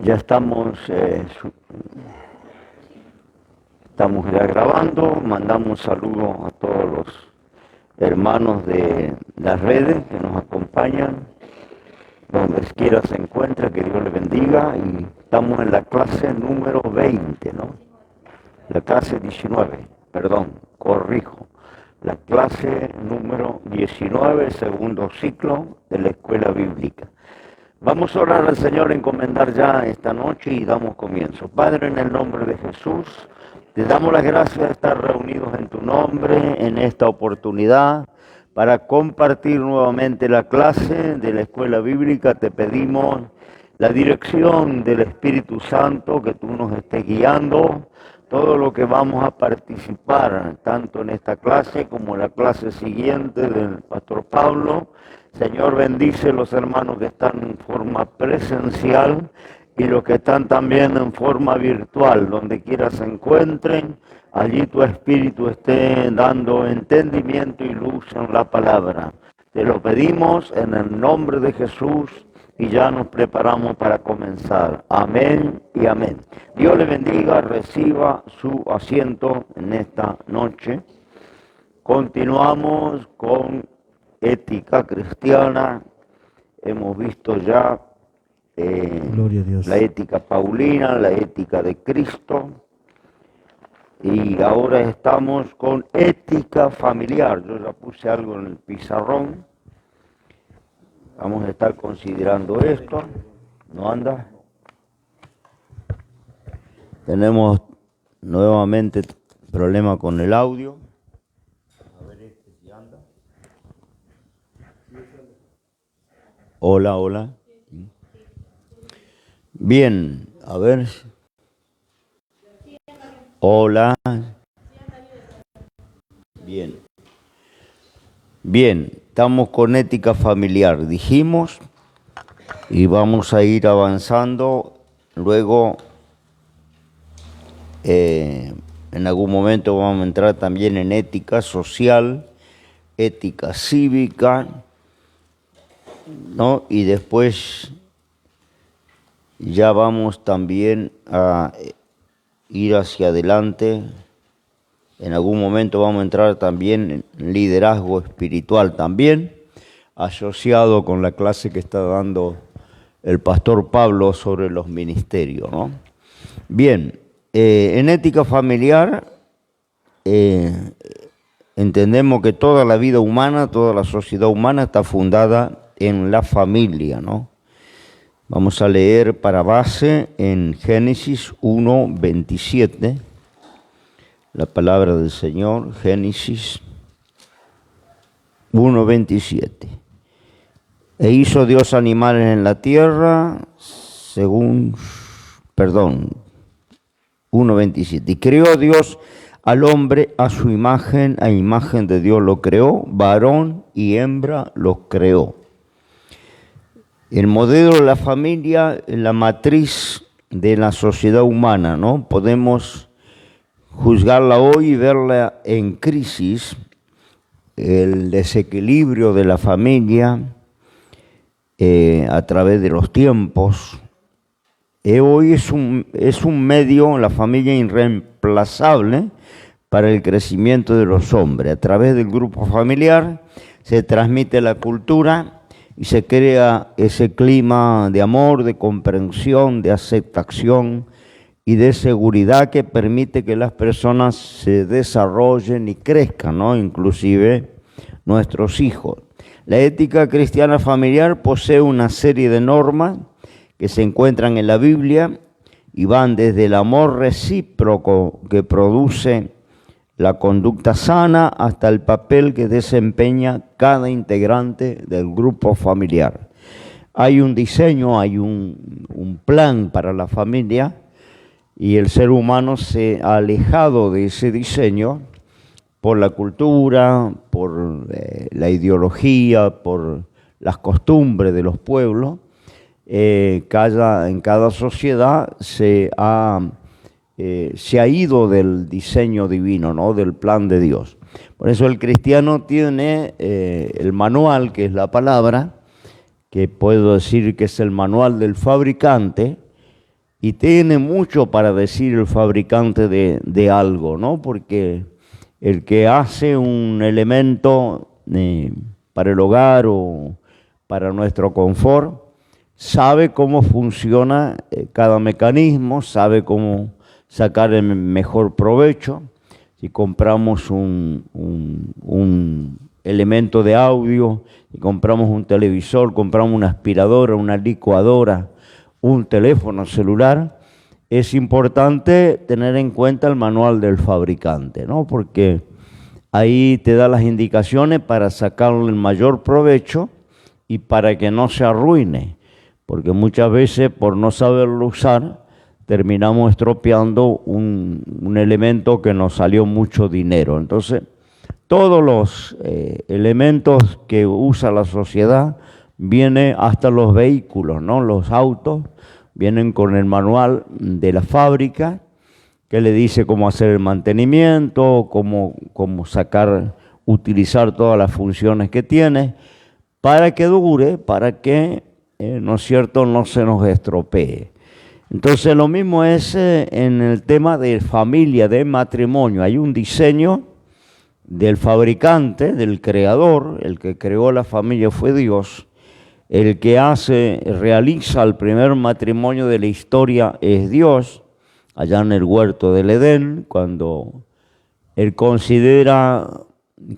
Ya estamos ya grabando. Mandamos saludos a todos los hermanos de las redes que nos acompañan, donde quiera se encuentra, que Dios les bendiga. Y estamos en la clase número 20, ¿no? La clase 19, perdón, corrijo. La clase número 19, segundo ciclo de la escuela bíblica. Vamos a orar al Señor, encomendar ya esta noche y damos comienzo. Padre, en el nombre de Jesús, te damos las gracias de estar reunidos en tu nombre en esta oportunidad para compartir nuevamente la clase de la escuela bíblica. Te pedimos la dirección del Espíritu Santo, que tú nos estés guiando. Todo lo que vamos a participar, tanto en esta clase como en la clase siguiente del Pastor Pablo. Señor, bendice a los hermanos que están en forma presencial y los que están también en forma virtual. Donde quiera se encuentren, allí tu Espíritu esté dando entendimiento y luz en la palabra. Te lo pedimos en el nombre de Jesús y ya nos preparamos para comenzar. Amén y amén. Dios le bendiga, reciba su asiento en esta noche. Continuamos con ética cristiana. Hemos visto ya Gloria a Dios. la ética paulina, la ética de Cristo, y ahora estamos con ética familiar. Yo ya puse algo en el pizarrón. Vamos a estar considerando esto. ¿No anda? Tenemos nuevamente problema con el audio. A ver si anda. Hola, hola. Bien, a ver. Hola. Bien. Bien, estamos con ética familiar, dijimos, y vamos a ir avanzando. Luego, en algún momento vamos a entrar también en ética social, ética cívica, ¿no? Y después ya vamos también a ir hacia adelante. En algún momento vamos a entrar también en liderazgo espiritual también, asociado con la clase que está dando el pastor Pablo sobre los ministerios, ¿no? Bien, en ética familiar entendemos que toda la vida humana, toda la sociedad humana está fundada en la familia, ¿no? Vamos a leer para base en Génesis 1:27. La palabra del Señor, Génesis 1:27. E hizo Dios animales en la tierra, 1:27. Y creó Dios al hombre a su imagen, a imagen de Dios lo creó, varón y hembra los creó. El modelo de la familia es la matriz de la sociedad humana, ¿no? Podemos juzgarla hoy y verla en crisis, el desequilibrio de la familia a través de los tiempos. Hoy es un medio, la familia, irreemplazable para el crecimiento de los hombres. A través del grupo familiar se transmite la cultura y se crea ese clima de amor, de comprensión, de aceptación y de seguridad que permite que las personas se desarrollen y crezcan, ¿no? Inclusive nuestros hijos. La ética cristiana familiar posee una serie de normas que se encuentran en la Biblia y van desde el amor recíproco que produce la conducta sana hasta el papel que desempeña cada integrante del grupo familiar. Hay un diseño, hay un plan para la familia, y el ser humano se ha alejado de ese diseño por la cultura, por la ideología, por las costumbres de los pueblos. En cada sociedad se ha ido del diseño divino, ¿no? Del plan de Dios. Por eso el cristiano tiene el manual, que es la palabra, que puedo decir que es el manual del fabricante, y tiene mucho para decir el fabricante de algo, ¿no? Porque el que hace un elemento para el hogar o para nuestro confort, sabe cómo funciona cada mecanismo, sabe cómo sacar el mejor provecho. Si compramos un elemento de audio, si compramos un televisor, compramos una aspiradora, una licuadora, un teléfono celular, es importante tener en cuenta el manual del fabricante, ¿no? Porque ahí te da las indicaciones para sacarle el mayor provecho y para que no se arruine, porque muchas veces por no saberlo usar terminamos estropeando un elemento que nos salió mucho dinero. Entonces, todos los elementos que usa la sociedad vienen hasta los vehículos, ¿no? Los autos vienen con el manual de la fábrica que le dice cómo hacer el mantenimiento, cómo sacar, utilizar todas las funciones que tiene para que dure, para que, ¿no es cierto?, no se nos estropee. Entonces lo mismo es en el tema de familia, de matrimonio. Hay un diseño del fabricante, del creador. El que creó la familia fue Dios. El que realiza el primer matrimonio de la historia es Dios, allá en el huerto del Edén, cuando Él considera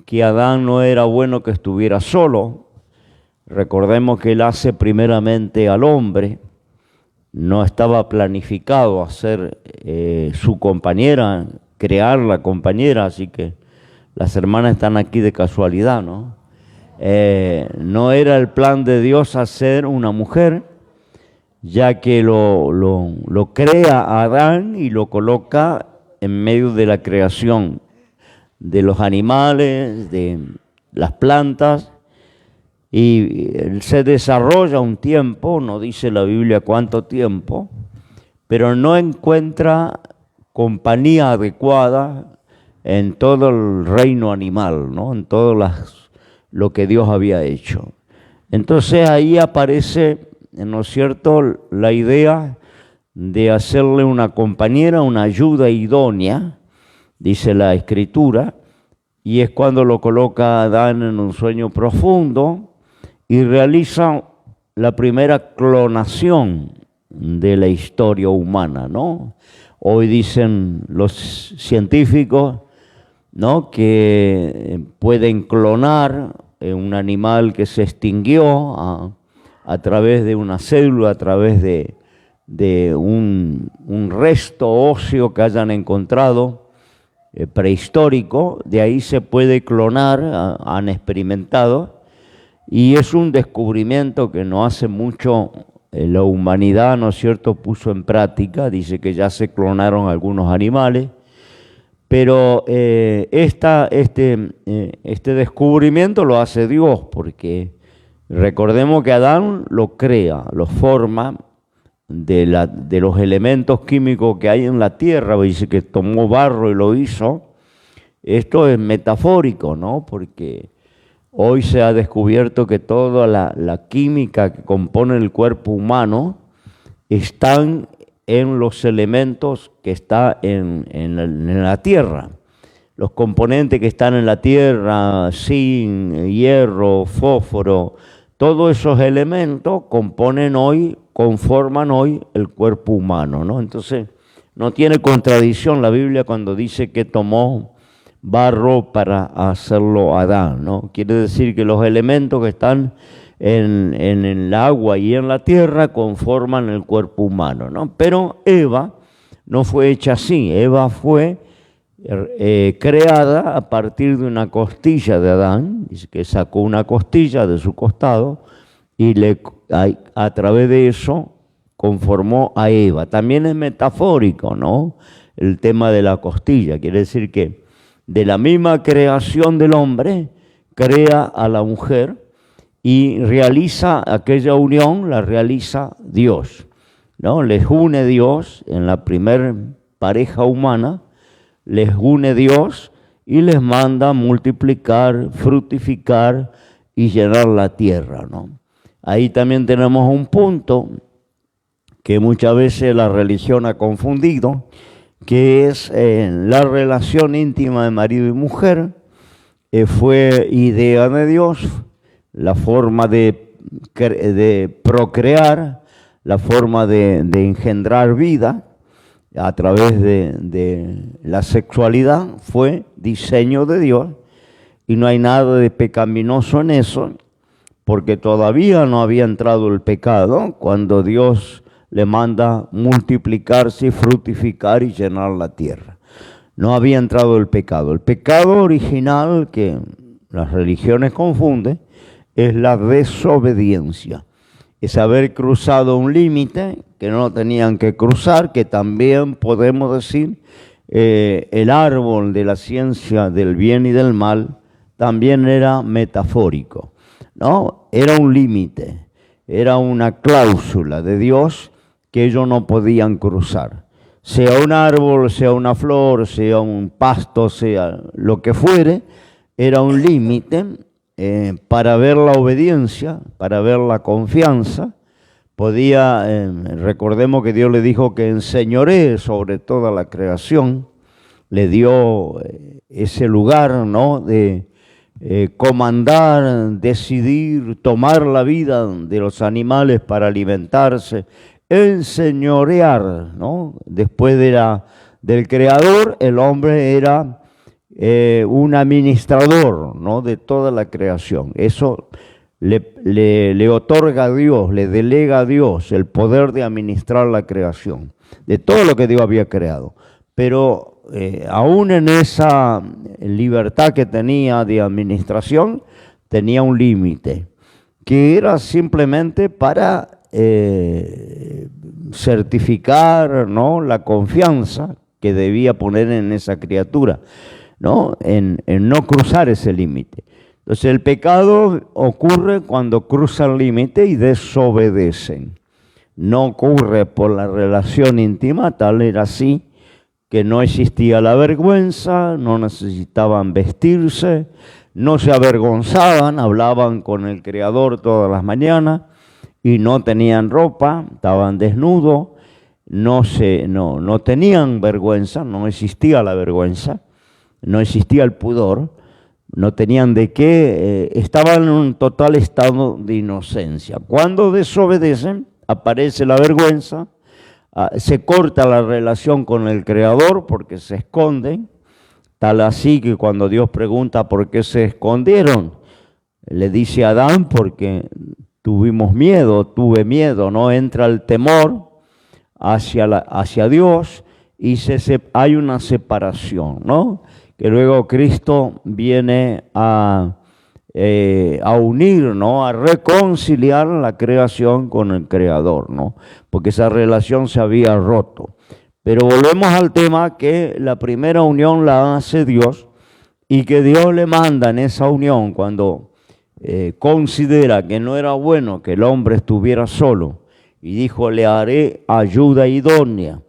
que Adán no era bueno que estuviera solo. Recordemos que Él hace primeramente al hombre. No estaba planificado hacer su compañera, crear la compañera, así que las hermanas están aquí de casualidad, ¿no? No era el plan de Dios hacer una mujer, ya que lo crea a Adán y lo coloca en medio de la creación de los animales, de las plantas, y él se desarrolla un tiempo, no dice la Biblia cuánto tiempo, pero no encuentra compañía adecuada en todo el reino animal, ¿no? En todo lo que Dios había hecho. Entonces ahí aparece, ¿no es cierto?, la idea de hacerle una compañera, una ayuda idónea, dice la Escritura, y es cuando lo coloca Adán en un sueño profundo y realiza la primera clonación de la historia humana, ¿no? Hoy dicen los científicos, ¿no?, que pueden clonar un animal que se extinguió a través de una célula, a través de un resto óseo que hayan encontrado prehistórico. De ahí se puede clonar, han experimentado, y es un descubrimiento que no hace mucho la humanidad, ¿no es cierto?, puso en práctica. Dice que ya se clonaron algunos animales, pero este descubrimiento lo hace Dios, porque recordemos que Adán lo crea, lo forma de los elementos químicos que hay en la tierra. Dice que tomó barro y lo hizo. Esto es metafórico, ¿no? Porque hoy se ha descubierto que toda la química que compone el cuerpo humano están en los elementos que están en la tierra. Los componentes que están en la tierra, zinc, hierro, fósforo, todos esos elementos conforman hoy el cuerpo humano, ¿no? Entonces, no tiene contradicción la Biblia cuando dice que tomó barro para hacerlo Adán, ¿no? Quiere decir que los elementos que están en el agua y en la tierra conforman el cuerpo humano, ¿no? Pero Eva no fue hecha así. Eva fue creada a partir de una costilla de Adán, dice que sacó una costilla de su costado y a través de eso conformó a Eva. También es metafórico, ¿no?, el tema de la costilla. Quiere decir que de la misma creación del hombre crea a la mujer y realiza aquella unión, la realiza Dios, ¿no? Les une Dios en la primer pareja humana, les une Dios y les manda multiplicar, fructificar y llenar la tierra, ¿no? Ahí también tenemos un punto que muchas veces la religión ha confundido, que es la relación íntima de marido y mujer. Fue idea de Dios, la forma de procrear, la forma de engendrar vida a través de la sexualidad, fue diseño de Dios, y no hay nada de pecaminoso en eso, porque todavía no había entrado el pecado cuando Dios le manda multiplicarse, fructificar y llenar la tierra. No había entrado el pecado. El pecado original que las religiones confunden es la desobediencia. Es haber cruzado un límite que no tenían que cruzar, que también podemos decir el árbol de la ciencia del bien y del mal también era metafórico, ¿no? Era un límite, era una cláusula de Dios que ellos no podían cruzar. Sea un árbol, sea una flor, sea un pasto, sea lo que fuere, era un límite para ver la obediencia, para ver la confianza. Recordemos que Dios le dijo que enseñoree sobre toda la creación, le dio ese lugar, ¿no?, de comandar, decidir, tomar la vida de los animales para alimentarse, enseñorear, ¿no? Después del Creador, el hombre era un administrador, ¿no?, de toda la creación. Eso le otorga a Dios, le delega a Dios el poder de administrar la creación, de todo lo que Dios había creado. Pero aún en esa libertad que tenía de administración, tenía un límite, que era simplemente para certificar, ¿no?, la confianza que debía poner en esa criatura, ¿no?, en no cruzar ese límite. Entonces el pecado ocurre cuando cruzan el límite y desobedecen. No ocurre por la relación íntima, tal era así, que no existía la vergüenza, no necesitaban vestirse, no se avergonzaban, hablaban con el Creador todas las mañanas y no tenían ropa, estaban desnudos, no tenían vergüenza, no existía la vergüenza, no existía el pudor, no tenían de qué, estaban en un total estado de inocencia. Cuando desobedecen, aparece la vergüenza, se corta la relación con el Creador porque se esconden, tal así que cuando Dios pregunta por qué se escondieron, le dice a Adán, porque tuvimos miedo, tuve miedo, ¿no? Entra el temor hacia Dios y hay una separación, ¿no?, que luego Cristo viene a unir, ¿no?, a reconciliar la creación con el Creador, ¿no?, porque esa relación se había roto. Pero volvemos al tema que la primera unión la hace Dios y que Dios le manda en esa unión cuando considera que no era bueno que el hombre estuviera solo y dijo, le haré ayuda idónea.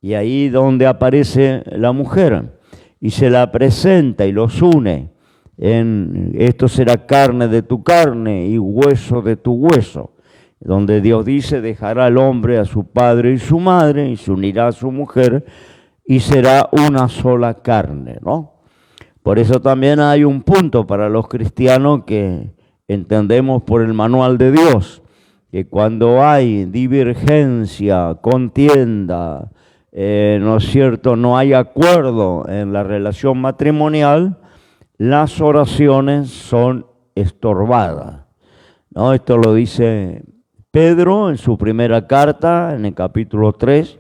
Y ahí donde aparece la mujer y se la presenta y los une. Esto será carne de tu carne y hueso de tu hueso, donde Dios dice, dejará el hombre a su padre y su madre y se unirá a su mujer y será una sola carne, ¿no? Por eso también hay un punto para los cristianos que entendemos por el manual de Dios, que cuando hay divergencia, contienda, ¿no es cierto?, no hay acuerdo en la relación matrimonial, las oraciones son estorbadas, ¿no? Esto lo dice Pedro en su primera carta, en el capítulo 3,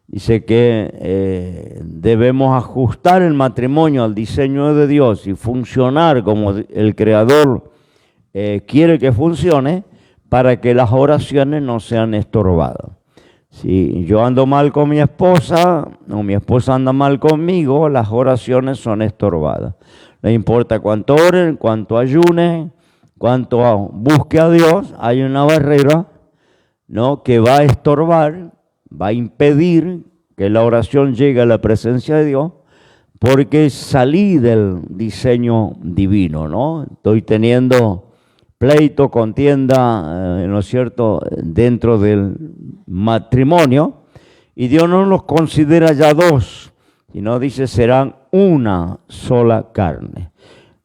dice que debemos ajustar el matrimonio al diseño de Dios y funcionar como el Creador quiere que funcione para que las oraciones no sean estorbadas. Si yo ando mal con mi esposa o mi esposa anda mal conmigo, las oraciones son estorbadas. No importa cuánto oren, cuánto ayunen, cuánto busque a Dios, hay una barrera, ¿no?, que va a estorbar, va a impedir que la oración llegue a la presencia de Dios, porque salí del diseño divino, ¿no? Estoy teniendo pleito, contienda, ¿no es cierto?, dentro del matrimonio, y Dios no los considera ya dos, sino dice serán una sola carne,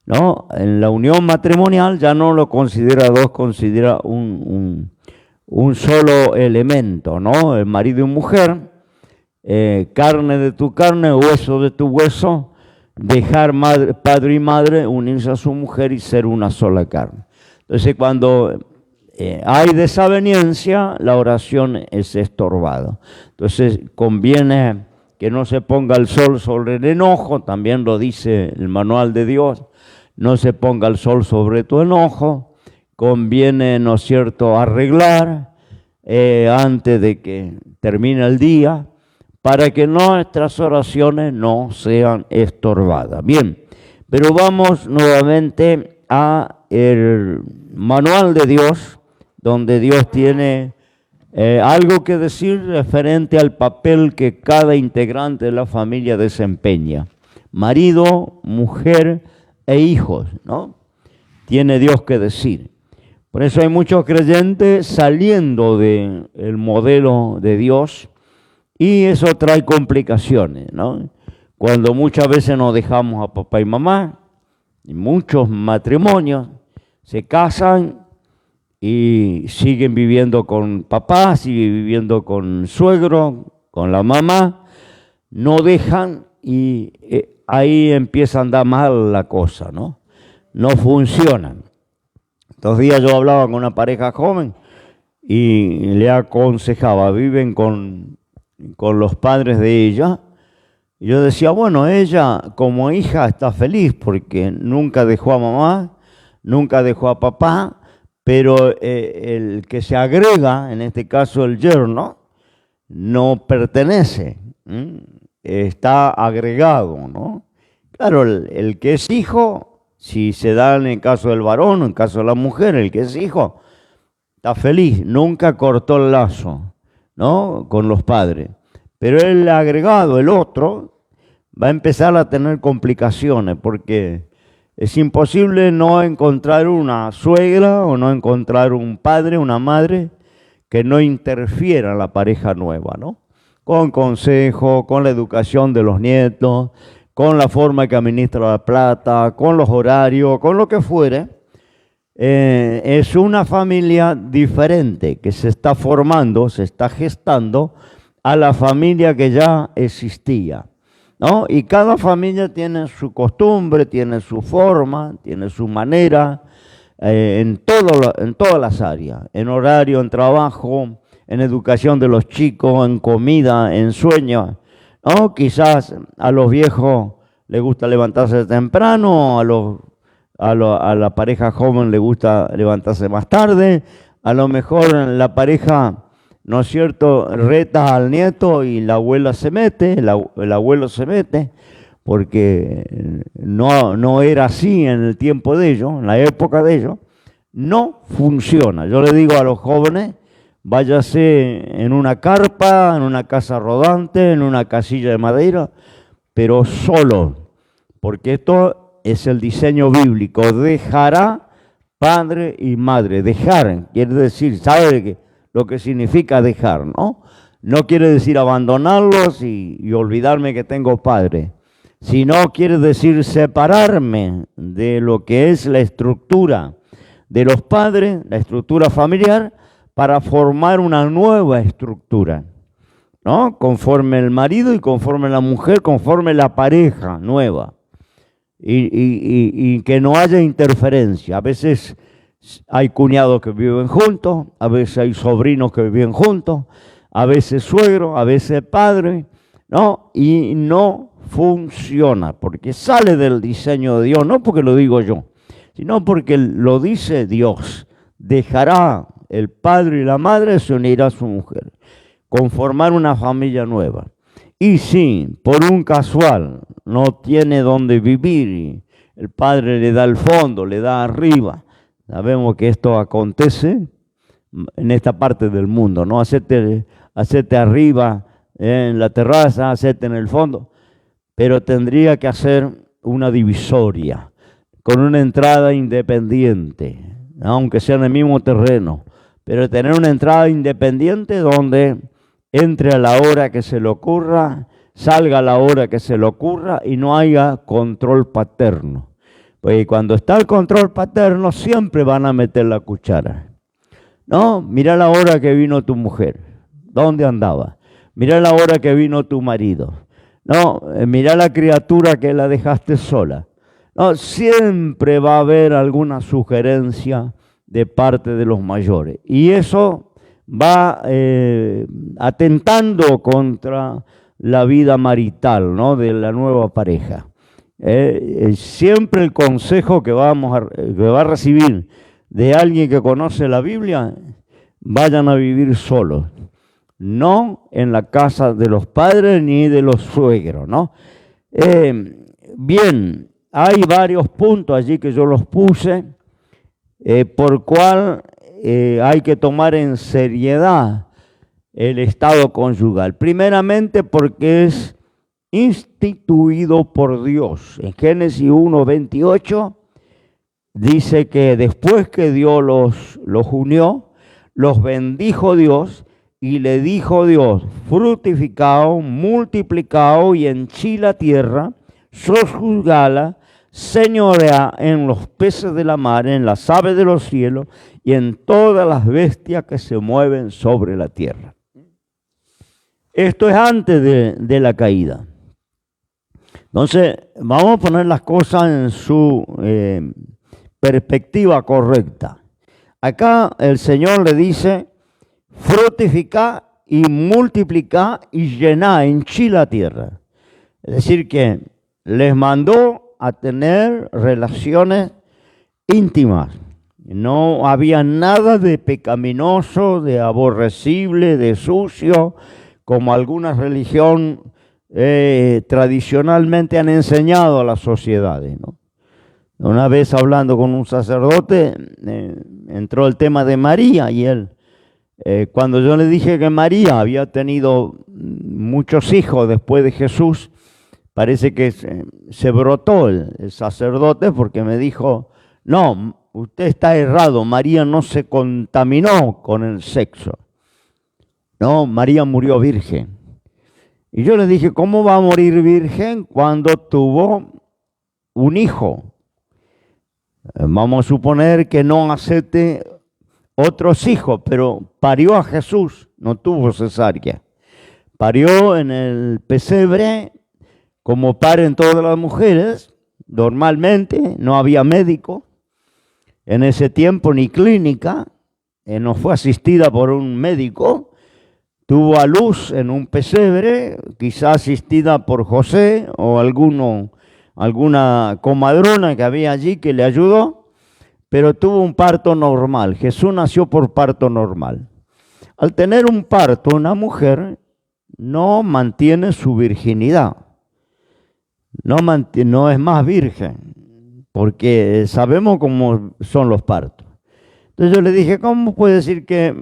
¿no? En la unión matrimonial ya no lo considera dos, considera un solo elemento, ¿no? El marido y mujer, carne de tu carne, hueso de tu hueso, dejar padre y madre, unirse a su mujer y ser una sola carne. Entonces cuando hay desaveniencia, la oración es estorbada. Entonces conviene que no se ponga el sol sobre el enojo, también lo dice el manual de Dios, no se ponga el sol sobre tu enojo, conviene, ¿no es cierto?, arreglar antes de que termine el día, para que nuestras oraciones no sean estorbadas. Bien, pero vamos nuevamente a el manual de Dios, donde Dios tiene algo que decir referente al papel que cada integrante de la familia desempeña. Marido, mujer e hijos, ¿no? Tiene Dios que decir. Por eso hay muchos creyentes saliendo del modelo de Dios y eso trae complicaciones, ¿no? Cuando muchas veces nos dejamos a papá y mamá, y muchos matrimonios se casan y siguen viviendo con papá, siguen viviendo con suegro, con la mamá, no dejan y ahí empieza a andar mal la cosa, ¿no? No funcionan. Estos días yo hablaba con una pareja joven y le aconsejaba, viven con los padres de ella. Y yo decía, bueno, ella como hija está feliz porque nunca dejó a mamá, nunca dejó a papá, pero el que se agrega, en este caso el yerno, no pertenece, está agregado, ¿no? Claro, el que es hijo, si se da en el caso del varón, en el caso de la mujer, el que es hijo, está feliz, nunca cortó el lazo, ¿no?, con los padres. Pero el agregado, el otro, va a empezar a tener complicaciones porque es imposible no encontrar una suegra o no encontrar un padre, una madre que no interfiera en la pareja nueva, ¿no? Con consejo, con la educación de los nietos, con la forma que administra la plata, con los horarios, con lo que fuere. Es una familia diferente que se está formando, se está gestando a la familia que ya existía, ¿no? Y cada familia tiene su costumbre, tiene su forma, tiene su manera, en todas las áreas, en horario, en trabajo, en educación de los chicos, en comida, en sueños, ¿no? Quizás a los viejos les gusta levantarse temprano, a la pareja joven le gusta levantarse más tarde, a lo mejor la pareja, ¿no es cierto?, reta al nieto y la abuela se mete, el abuelo se mete, porque no era así en el tiempo de ellos, en la época de ellos, no funciona. Yo le digo a los jóvenes, váyase en una carpa, en una casa rodante, en una casilla de madera, pero solo, porque esto es el diseño bíblico, dejará padre y madre. Dejar quiere decir, ¿sabe lo que significa dejar, no? No quiere decir abandonarlos y olvidarme que tengo padre, sino quiere decir separarme de lo que es la estructura de los padres, la estructura familiar, para formar una nueva estructura, ¿no? Conforme el marido y conforme la mujer, conforme la pareja nueva. Y que no haya interferencia. A veces hay cuñados que viven juntos, a veces hay sobrinos que viven juntos, a veces suegro, a veces padre, ¿no? Y no funciona porque sale del diseño de Dios, no porque lo digo yo, sino porque lo dice Dios. Dejará el padre y la madre, se unirá a su mujer, conformar una familia nueva. Y si por un casual no tiene dónde vivir y el padre le da el fondo, le da arriba, sabemos que esto acontece en esta parte del mundo, ¿no? Hacete arriba en la terraza, hacete en el fondo, pero tendría que hacer una divisoria con una entrada independiente, aunque sea en el mismo terreno, pero tener una entrada independiente donde entre a la hora que se le ocurra, salga a la hora que se le ocurra y no haya control paterno. Porque cuando está el control paterno siempre van a meter la cuchara. No, mira la hora que vino tu mujer, ¿dónde andaba? Mira la hora que vino tu marido. No, mira la criatura que la dejaste sola. No, siempre va a haber alguna sugerencia de parte de los mayores. Y eso va atentando contra la vida marital, ¿no?, de la nueva pareja. Siempre el consejo que va a recibir de alguien que conoce la Biblia: vayan a vivir solos, no en la casa de los padres ni de los suegros, ¿no? Bien, hay varios puntos allí que yo los puse, por cual hay que tomar en seriedad el estado conyugal. Primeramente porque es instituido por Dios. En Génesis 1:28 dice que después que Dios los unió, los bendijo Dios y le dijo Dios: fructificaos, multiplicaos y henchid la tierra, sojuzgala, señorea en los peces de la mar, en las aves de los cielos y en todas las bestias que se mueven sobre la tierra. Esto es antes de la caída. Entonces, vamos a poner las cosas en su perspectiva correcta. Acá el Señor le dice: fructificad y multiplicad y llenad, henchid la tierra. Es decir, que les mandó a tener relaciones íntimas. No había nada de pecaminoso, de aborrecible, de sucio, como alguna religión tradicionalmente han enseñado a las sociedades, ¿no? Una vez hablando con un sacerdote, entró el tema de María y él, cuando yo le dije que María había tenido muchos hijos después de Jesús, parece que se brotó el sacerdote porque me dijo: no, usted está errado, María no se contaminó con el sexo. No, María murió virgen. Y yo le dije: ¿cómo va a morir virgen cuando tuvo un hijo? Vamos a suponer que no acepte otros hijos, pero parió a Jesús, no tuvo cesárea. Parió en el pesebre, como paren todas las mujeres, normalmente, no había médico en ese tiempo ni clínica, no fue asistida por un médico. Tuvo a luz en un pesebre, quizá asistida por José o alguna comadrona que había allí que le ayudó, pero tuvo un parto normal. Jesús nació por parto normal. Al tener un parto, una mujer no mantiene su virginidad, no es más virgen, porque sabemos cómo son los partos. Entonces yo le dije: ¿cómo puede decir que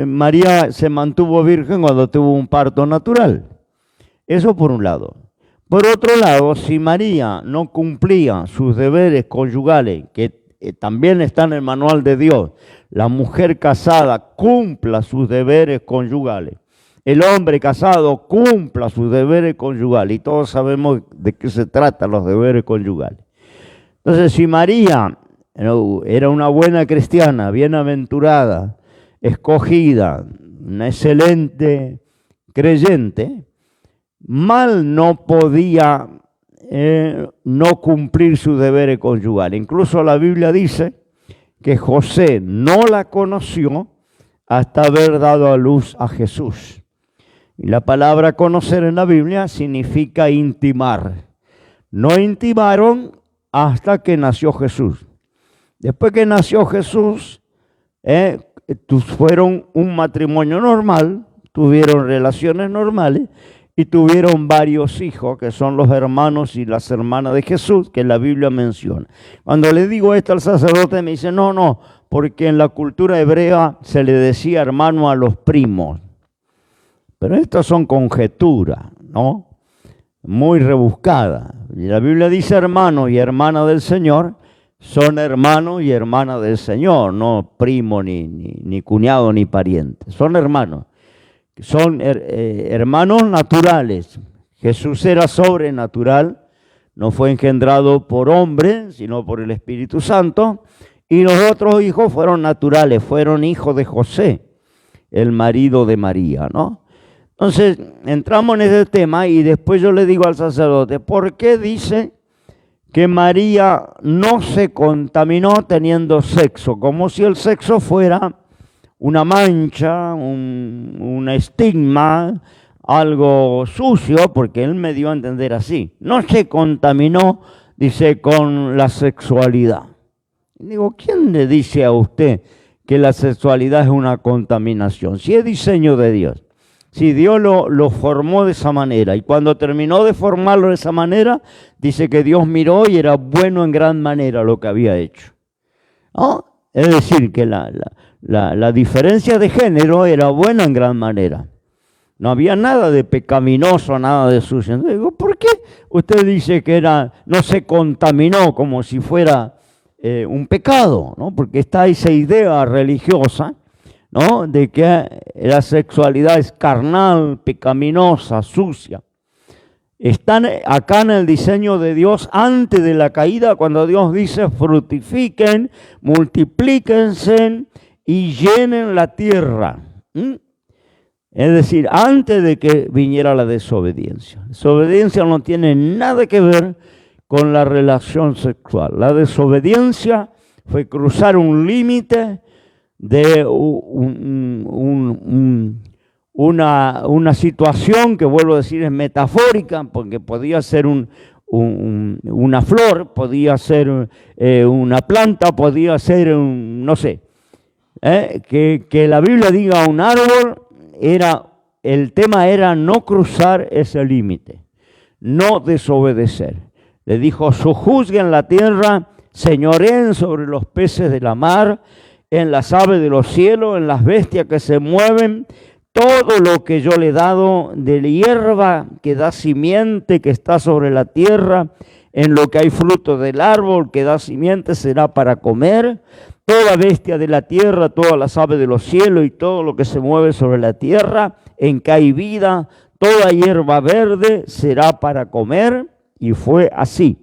María se mantuvo virgen cuando tuvo un parto natural? Eso por un lado. Por otro lado, si María no cumplía sus deberes conyugales, que también están en el manual de Dios, la mujer casada cumpla sus deberes conyugales, el hombre casado cumpla sus deberes conyugales, y todos sabemos de qué se tratan los deberes conyugales. Entonces, si María era una buena cristiana, bienaventurada, escogida, una excelente creyente, mal no podía no cumplir sus deberes conyugales. Incluso la Biblia dice que José no la conoció hasta haber dado a luz a Jesús. Y la palabra conocer en la Biblia significa intimar. No intimaron hasta que nació Jesús. Después que nació Jesús, fueron un matrimonio normal, tuvieron relaciones normales y tuvieron varios hijos, que son los hermanos y las hermanas de Jesús, que la Biblia menciona. Cuando le digo esto al sacerdote, me dice: no, porque en la cultura hebrea se le decía hermano a los primos. Pero estas son conjeturas, ¿no? Muy rebuscadas. Y la Biblia dice hermano y hermana del Señor, son hermanos y hermanas del Señor, no primo ni cuñado ni pariente, son hermanos. Son hermanos naturales. Jesús era sobrenatural, no fue engendrado por hombre, sino por el Espíritu Santo. Y los otros hijos fueron naturales, fueron hijos de José, el marido de María, ¿no? Entonces, entramos en ese tema y después yo le digo al sacerdote, ¿por qué dice que María no se contaminó teniendo sexo? Como si el sexo fuera una mancha, un estigma, algo sucio, porque él me dio a entender así. No se contaminó, dice, con la sexualidad. Y digo, ¿quién le dice a usted que la sexualidad es una contaminación? Si es diseño de Dios, si Dios lo formó de esa manera, y cuando terminó de formarlo de esa manera, dice que Dios miró y era bueno en gran manera lo que había hecho, ¿no? Es decir, que la diferencia de género era buena en gran manera. No había nada de pecaminoso, nada de sucio. Entonces digo, ¿por qué usted dice que no se contaminó como si fuera un pecado, ¿no? Porque está esa idea religiosa, ¿no? De que la sexualidad es carnal, pecaminosa, sucia. Están acá en el diseño de Dios antes de la caída, cuando Dios dice fructifiquen, multiplíquense y llenen la tierra. Es decir, antes de que viniera la desobediencia. La desobediencia no tiene nada que ver con la relación sexual. La desobediencia fue cruzar un límite de una situación que, vuelvo a decir, es metafórica, porque podía ser una flor, podía ser una planta, podía ser no sé. Que la Biblia diga un árbol, el tema era no cruzar ese límite, no desobedecer. Le dijo, sojuzguen la tierra, señoreen sobre los peces de la mar, en las aves de los cielos, en las bestias que se mueven, todo lo que yo le he dado de hierba que da simiente, que está sobre la tierra, en lo que hay fruto del árbol que da simiente será para comer. Toda bestia de la tierra, todas las aves de los cielos y todo lo que se mueve sobre la tierra, en que hay vida, toda hierba verde será para comer. Y fue así.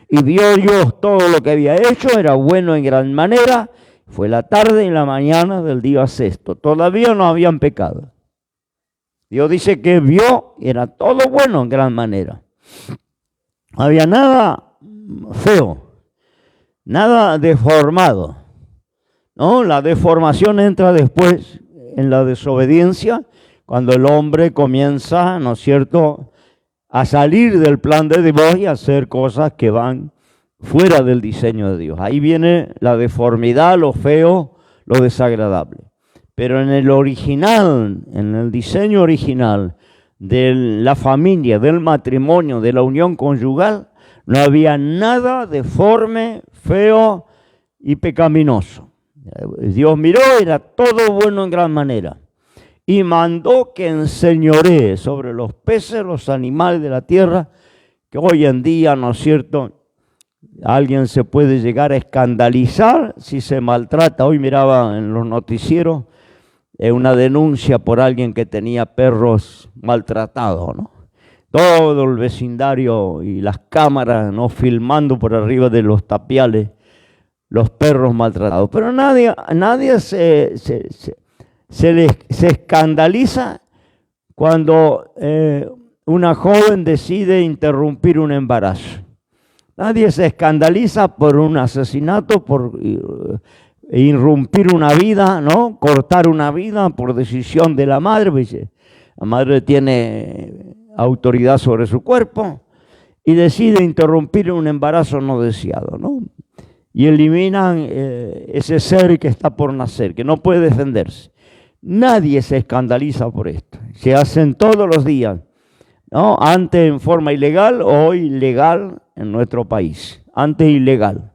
Y vio Dios todo lo que había hecho, era bueno en gran manera. Fue la tarde y la mañana del día sexto. Todavía no habían pecado. Dios dice que vio, era todo bueno en gran manera. No había nada feo, nada deformado. ¿No? La deformación entra después en la desobediencia, cuando el hombre comienza, ¿no es cierto?, a salir del plan de Dios y a hacer cosas que van fuera del diseño de Dios. Ahí viene la deformidad, lo feo, lo desagradable. Pero en el original, en el diseño original de la familia, del matrimonio, de la unión conyugal, no había nada deforme, feo y pecaminoso. Dios miró, era todo bueno en gran manera. Y mandó que enseñoree sobre los peces, los animales de la tierra, que hoy en día, ¿no es cierto?, alguien se puede llegar a escandalizar si se maltrata. Hoy miraba en los noticieros una denuncia por alguien que tenía perros maltratados, ¿no? Todo el vecindario y las cámaras, ¿no?, filmando por arriba de los tapiales los perros maltratados. Pero nadie se escandaliza cuando una joven decide interrumpir un embarazo. Nadie se escandaliza por un asesinato, por irrumpir una vida, ¿no? Cortar una vida por decisión de la madre. La madre tiene autoridad sobre su cuerpo y decide interrumpir un embarazo no deseado, ¿no? Y eliminan ese ser que está por nacer, que no puede defenderse. Nadie se escandaliza por esto. Se hacen todos los días, ¿no? Antes en forma ilegal, hoy legal en nuestro país. Antes ilegal,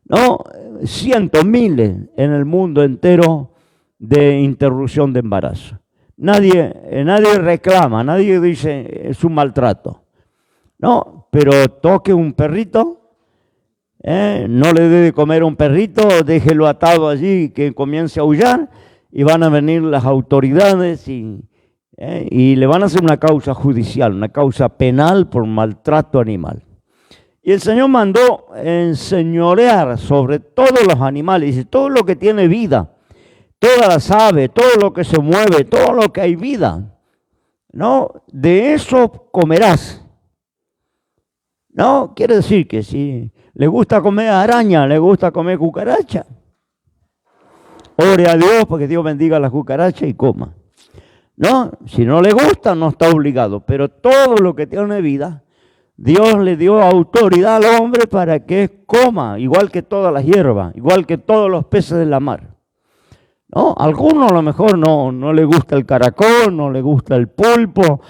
¿no? Cientos, miles en el mundo entero de interrupción de embarazo. Nadie reclama, nadie dice es un maltrato, ¿no? Pero toque un perrito No le dé de comer a un perrito, déjelo atado allí que comience a aullar y van a venir las autoridades y le van a hacer una causa judicial, una causa penal por maltrato animal. Y el Señor mandó enseñorear sobre todos los animales, dice, todo lo que tiene vida, todas las aves, todo lo que se mueve, todo lo que hay vida, ¿no? De eso comerás. No, quiere decir que si le gusta comer araña, le gusta comer cucaracha, ore a Dios para que Dios bendiga las cucarachas y coma. No, si no le gusta, no está obligado, pero todo lo que tiene vida, Dios le dio autoridad al hombre para que coma, igual que todas las hierbas, igual que todos los peces de la mar. ¿No? A algunos a lo mejor no le gusta el caracol, no le gusta el pulpo,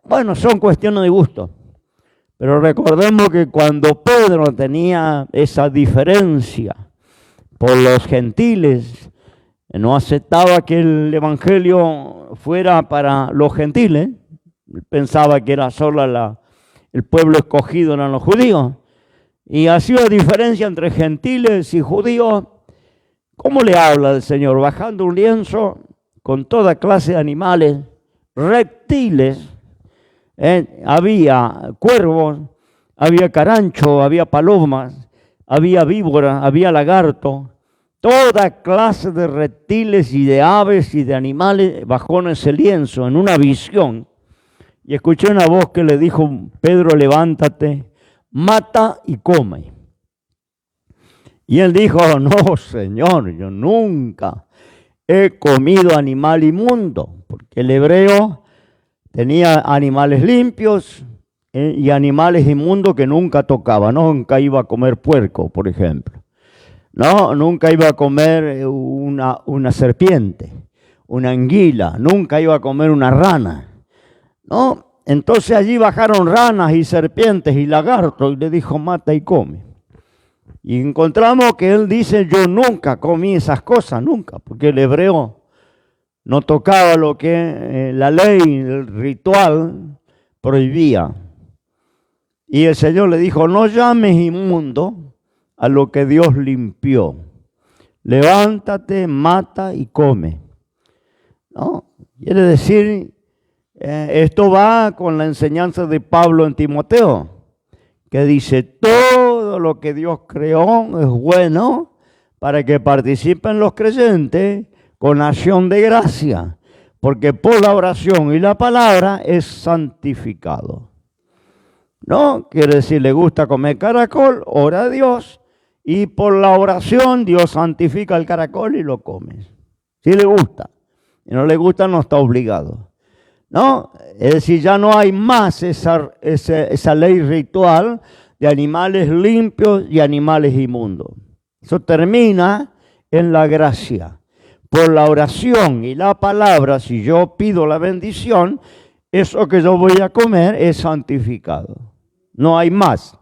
bueno, son cuestiones de gusto. Pero recordemos que cuando Pedro tenía esa diferencia por los gentiles, no aceptaba que el evangelio fuera para los gentiles, pensaba que era solo el pueblo escogido, eran los judíos, y hacía diferencia entre gentiles y judíos. ¿Cómo le habla el Señor? Bajando un lienzo con toda clase de animales, reptiles, había cuervos, había carancho, había palomas, había víbora, había lagarto, toda clase de reptiles y de aves y de animales bajó en ese lienzo, en una visión. Y escuché una voz que le dijo, Pedro, levántate, mata y come. Y él dijo, no, Señor, yo nunca he comido animal inmundo, porque el hebreo tenía animales limpios y animales inmundos que nunca tocaba. Nunca iba a comer puerco, por ejemplo. No, nunca iba a comer una serpiente, una anguila, nunca iba a comer una rana. ¿No? Entonces allí bajaron ranas y serpientes y lagartos y le dijo, mata y come. Y encontramos que él dice, yo nunca comí esas cosas, nunca, porque el hebreo no tocaba lo que la ley, el ritual prohibía. Y el Señor le dijo, no llames inmundo a lo que Dios limpió. Levántate, mata y come. ¿No? Quiere decir, esto va con la enseñanza de Pablo en Timoteo, que dice, todo lo que Dios creó es bueno para que participen los creyentes con acción de gracia, porque por la oración y la palabra es santificado. ¿No? Quiere decir, le gusta comer caracol, ora a Dios, y por la oración Dios santifica el caracol y lo come. Si le gusta, si no le gusta no está obligado. ¿No? Es decir, ya no hay más esa ley ritual de animales limpios y animales inmundos. Eso termina en la gracia. Por la oración y la palabra, si yo pido la bendición, eso que yo voy a comer es santificado. No hay más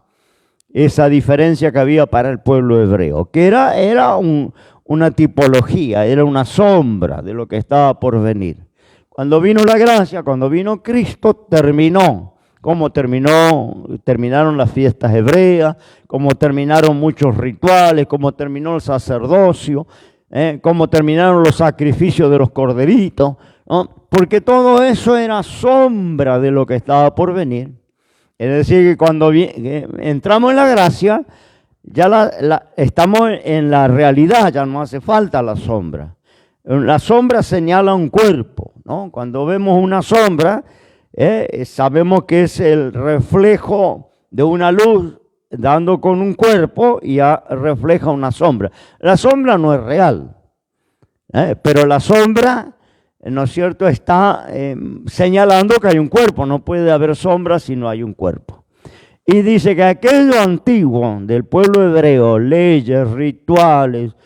esa diferencia que había para el pueblo hebreo, que era una tipología, era una sombra de lo que estaba por venir. Cuando vino la gracia, cuando vino Cristo, terminó. Como terminaron las fiestas hebreas, como terminaron muchos rituales, como terminó el sacerdocio, como terminaron los sacrificios de los corderitos, ¿no? Porque todo eso era sombra de lo que estaba por venir. Es decir, que cuando entramos en la gracia, ya estamos en la realidad, ya no hace falta la sombra. La sombra señala un cuerpo, ¿no? Cuando vemos una sombra, sabemos que es el reflejo de una luz dando con un cuerpo y ya refleja una sombra. La sombra no es real, pero la sombra, ¿no es cierto?, está señalando que hay un cuerpo. No puede haber sombra si no hay un cuerpo. Y dice que aquello antiguo del pueblo hebreo, leyes, rituales,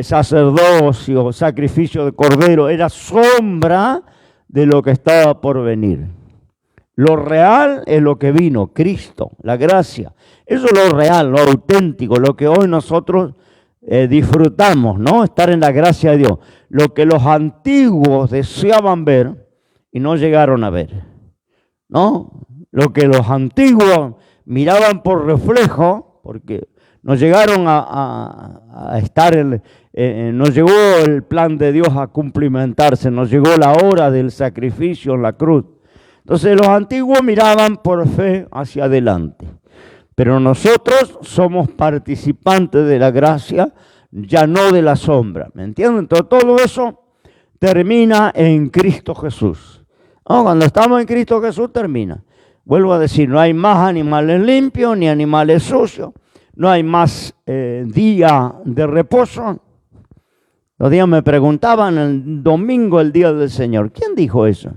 sacerdocio, sacrificio de cordero, era sombra de lo que estaba por venir. Lo real es lo que vino, Cristo, la gracia. Eso es lo real, lo auténtico, lo que hoy nosotros disfrutamos, ¿no? Estar en la gracia de Dios. Lo que los antiguos deseaban ver y no llegaron a ver, ¿no? Lo que los antiguos miraban por reflejo, porque Nos llegaron a estar, nos llegó el plan de Dios a cumplimentarse, nos llegó la hora del sacrificio en la cruz. Entonces los antiguos miraban por fe hacia adelante, pero nosotros somos participantes de la gracia, ya no de la sombra, ¿me entienden? Entonces todo eso termina en Cristo Jesús. No, cuando estamos en Cristo Jesús termina. Vuelvo a decir, no hay más animales limpios ni animales sucios, no hay más día de reposo. Los días me preguntaban el domingo, el día del Señor, ¿quién dijo eso?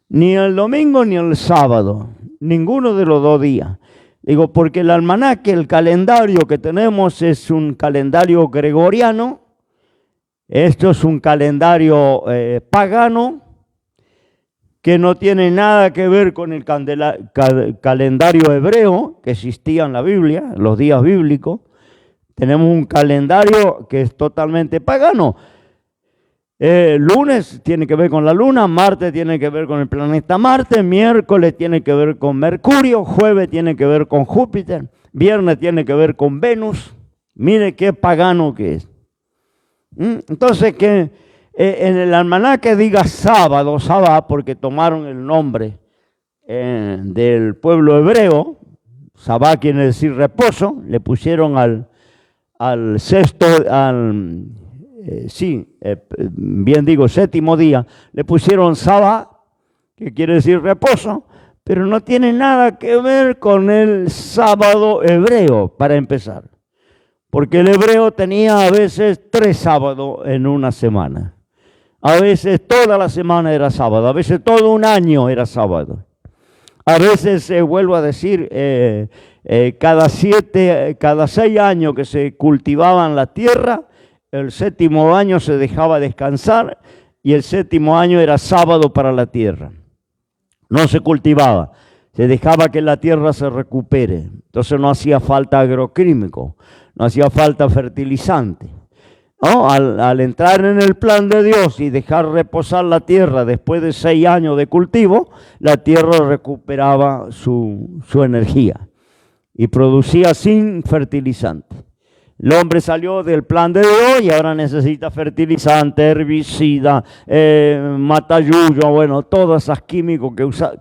Ni el domingo ni el sábado, ninguno de los dos días. Digo, porque el almanaque, el calendario que tenemos es un calendario gregoriano, esto es un calendario pagano, que no tiene nada que ver con el calendario hebreo que existía en la Biblia, en los días bíblicos. Tenemos un calendario que es totalmente pagano. Lunes tiene que ver con la luna, martes tiene que ver con el planeta Marte, miércoles tiene que ver con Mercurio, jueves tiene que ver con Júpiter, viernes tiene que ver con Venus. Mire qué pagano que es. Entonces que en el almanaque diga sábado, Sabá, porque tomaron el nombre del pueblo hebreo. Sabá quiere decir reposo, le pusieron al sexto, bien digo, séptimo día, le pusieron Sabá, que quiere decir reposo, pero no tiene nada que ver con el sábado hebreo, para empezar. Porque el hebreo tenía a veces 3 sábados en una semana. A veces toda la semana era sábado, a veces todo un año era sábado. A veces, vuelvo a decir, cada 6 años que se cultivaban la tierra, el 7º año se dejaba descansar y el 7º año era sábado para la tierra. No se cultivaba, se dejaba que la tierra se recupere. Entonces no hacía falta agroquímico, no hacía falta fertilizante. ¿No? Al entrar en el plan de Dios y dejar reposar la tierra después de 6 años de cultivo, la tierra recuperaba su energía y producía sin fertilizante. El hombre salió del plan de Dios y ahora necesita fertilizante, herbicida, matayuyo, bueno, todos esos químicos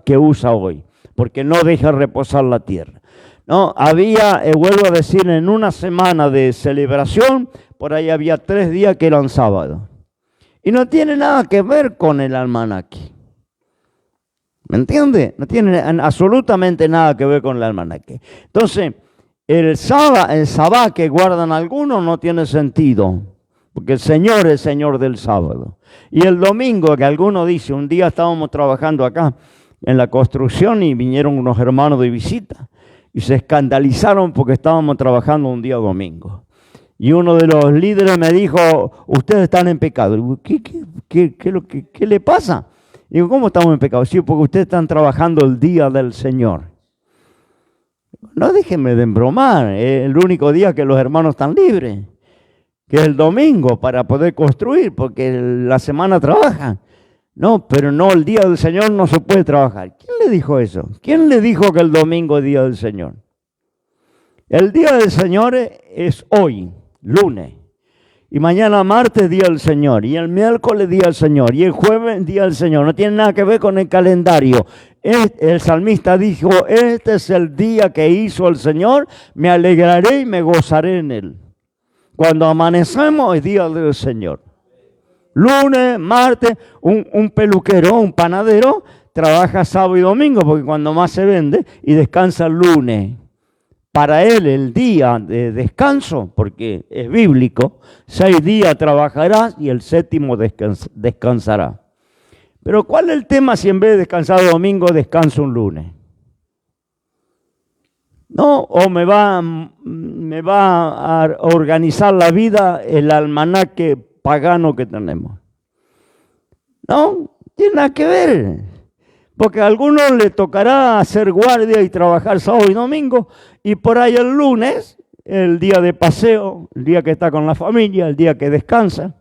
que usa hoy, porque no deja reposar la tierra. No, había, vuelvo a decir, en una semana de celebración, por ahí había 3 días que eran sábados. Y no tiene nada que ver con el almanaque. ¿Me entiende? No tiene absolutamente nada que ver con el almanaque. Entonces, el sabá que guardan algunos no tiene sentido, porque el Señor es Señor del sábado. Y el domingo, que algunos dicen, un día estábamos trabajando acá en la construcción y vinieron unos hermanos de visita y se escandalizaron porque estábamos trabajando un día domingo. Y uno de los líderes me dijo, ustedes están en pecado. Digo, ¿qué le pasa? Digo, ¿cómo estamos en pecado? Sí, porque ustedes están trabajando el día del Señor. No déjenme de embromar, es el único día que los hermanos están libres, que es el domingo para poder construir, porque la semana trabajan. No, pero no, el día del Señor no se puede trabajar. ¿Quién le dijo eso? ¿Quién le dijo que el domingo es día del Señor? El día del Señor es hoy, lunes, y mañana martes día del Señor, y el miércoles día del Señor, y el jueves día del Señor. No tiene nada que ver con el calendario. El salmista dijo, este es el día que hizo el Señor, me alegraré y me gozaré en él. Cuando amanecemos es día del Señor. Lunes, martes, un peluquero, un panadero, trabaja sábado y domingo, porque cuando más se vende, y descansa el lunes. Para él el día de descanso, porque es bíblico, 6 días trabajarás y el 7º descansará. Pero ¿cuál es el tema si en vez de descansar domingo, descanso un lunes? No, o me va a organizar la vida el almanaque pagano que tenemos. No, tiene nada que ver. Porque a algunos les tocará hacer guardia y trabajar sábado y domingo, y por ahí el lunes, el día de paseo, el día que está con la familia, el día que descansa.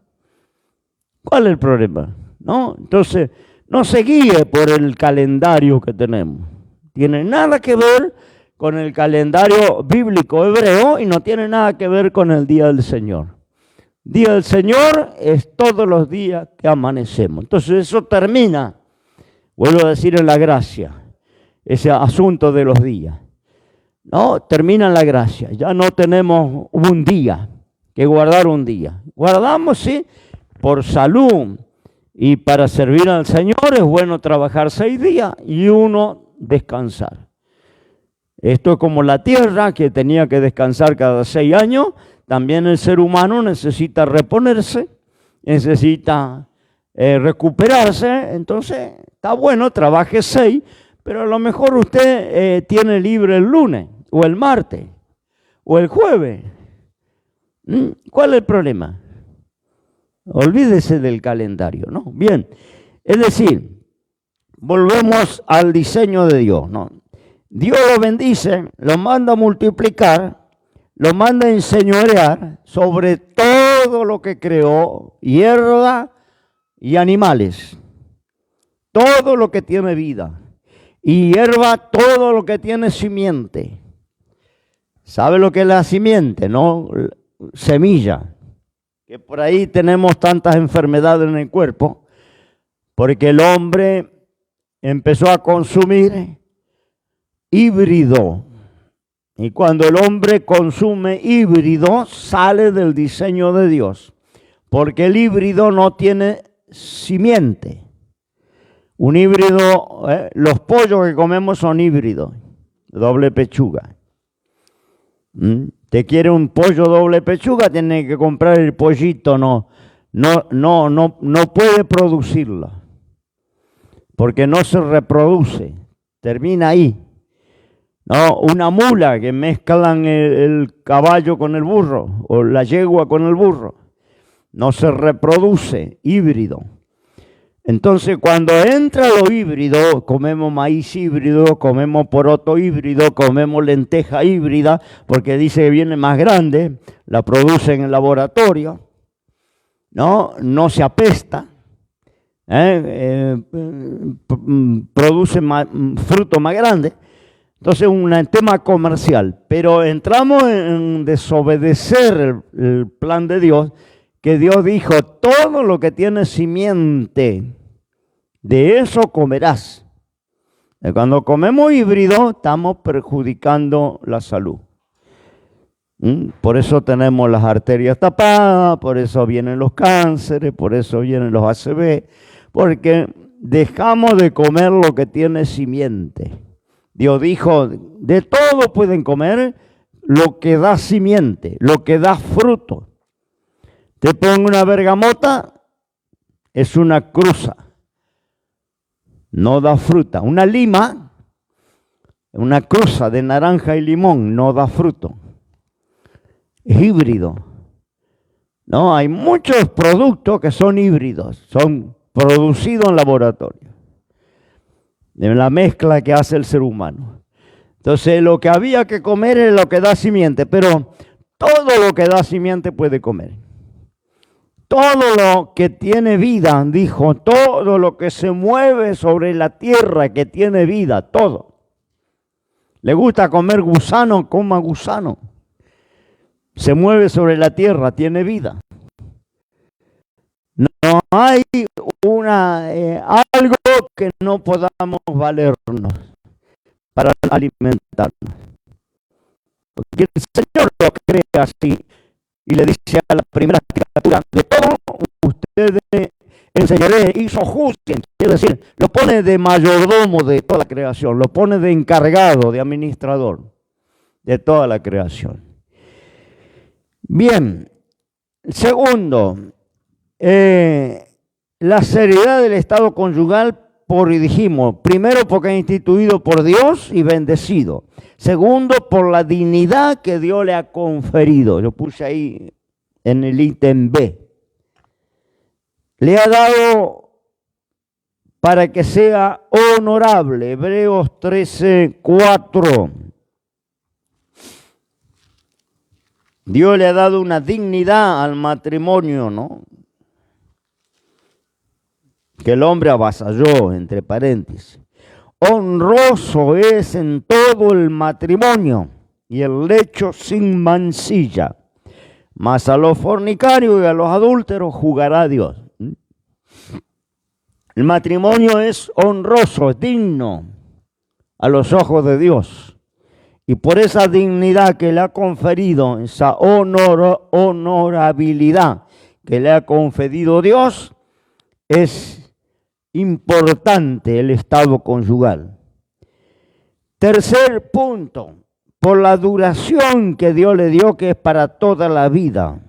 ¿Cuál es el problema? ¿No? Entonces, no se guíe por el calendario que tenemos. Tiene nada que ver con el calendario bíblico hebreo y no tiene nada que ver con el día del Señor. Día del Señor es todos los días que amanecemos. Entonces eso termina, vuelvo a decir, en la gracia, ese asunto de los días. No, termina en la gracia. Ya no tenemos un día, que guardar un día. Guardamos, sí, por salud y para servir al Señor es bueno trabajar 6 días y uno descansar. Esto es como la tierra que tenía que descansar cada 6 años. También el ser humano necesita reponerse, necesita recuperarse. Entonces está bueno, trabaje 6, pero a lo mejor usted tiene libre el lunes o el martes o el jueves. ¿Cuál es el problema? Olvídese del calendario, ¿no? Bien, es decir, volvemos al diseño de Dios, ¿no? Dios lo bendice, lo manda a multiplicar, lo manda a enseñorear sobre todo lo que creó, hierba y animales, todo lo que tiene vida, y hierba todo lo que tiene simiente. ¿Sabe lo que es la simiente? No, semilla. Que por ahí tenemos tantas enfermedades en el cuerpo, porque el hombre empezó a consumir híbrido. Y cuando el hombre consume híbrido, sale del diseño de Dios, porque el híbrido no tiene simiente. Un híbrido, los pollos que comemos son híbridos, doble pechuga. Te quiere un pollo doble pechuga, tiene que comprar el pollito, no puede producirlo, porque no se reproduce, termina ahí. No, una mula que mezclan el caballo con el burro, o la yegua con el burro, no se reproduce, híbrido. Entonces, cuando entra lo híbrido, comemos maíz híbrido, comemos poroto híbrido, comemos lenteja híbrida, porque dice que viene más grande, la produce en el laboratorio, no se apesta, produce fruto más grande. Entonces, un tema comercial. Pero entramos en desobedecer el plan de Dios, que Dios dijo, todo lo que tiene simiente, de eso comerás. Y cuando comemos híbrido, estamos perjudicando la salud. Por eso tenemos las arterias tapadas, por eso vienen los cánceres, por eso vienen los ACV, porque dejamos de comer lo que tiene simiente. Dios dijo, de todo pueden comer lo que da simiente, lo que da fruto. Te pongo una bergamota, es una cruza, no da fruta. Una lima, una cruza de naranja y limón, no da fruto. Es híbrido. No, hay muchos productos que son híbridos, son producidos en laboratorio, de la mezcla que hace el ser humano. Entonces, lo que había que comer es lo que da simiente, pero todo lo que da simiente puede comer. Todo lo que tiene vida, dijo, todo lo que se mueve sobre la tierra que tiene vida, todo. ¿Le gusta comer gusano? Coma gusano. Se mueve sobre la tierra, tiene vida. No hay algo que no podamos valernos para alimentarnos. Porque el Señor lo crea así y le dice a la primera criatura, de todo ustedes enseñaré, hizo justicia, es decir, lo pone de mayordomo de toda la creación, lo pone de encargado, de administrador de toda la creación. Bien, segundo, la seriedad del estado conyugal, dijimos, primero porque es instituido por Dios y bendecido. Segundo, por la dignidad que Dios le ha conferido. Yo puse ahí en el ítem B. Le ha dado para que sea honorable. Hebreos 13:4. Dios le ha dado una dignidad al matrimonio, ¿no? Que el hombre avasalló, entre paréntesis. honroso es en todo el matrimonio y el lecho sin mancilla, mas a los fornicarios y a los adúlteros juzgará Dios. El matrimonio es honroso, es digno a los ojos de Dios. Y por esa dignidad que le ha conferido, esa honorabilidad que le ha conferido Dios, es importante el estado conyugal. Tercer punto, por la duración que Dios le dio, que es para toda la vida.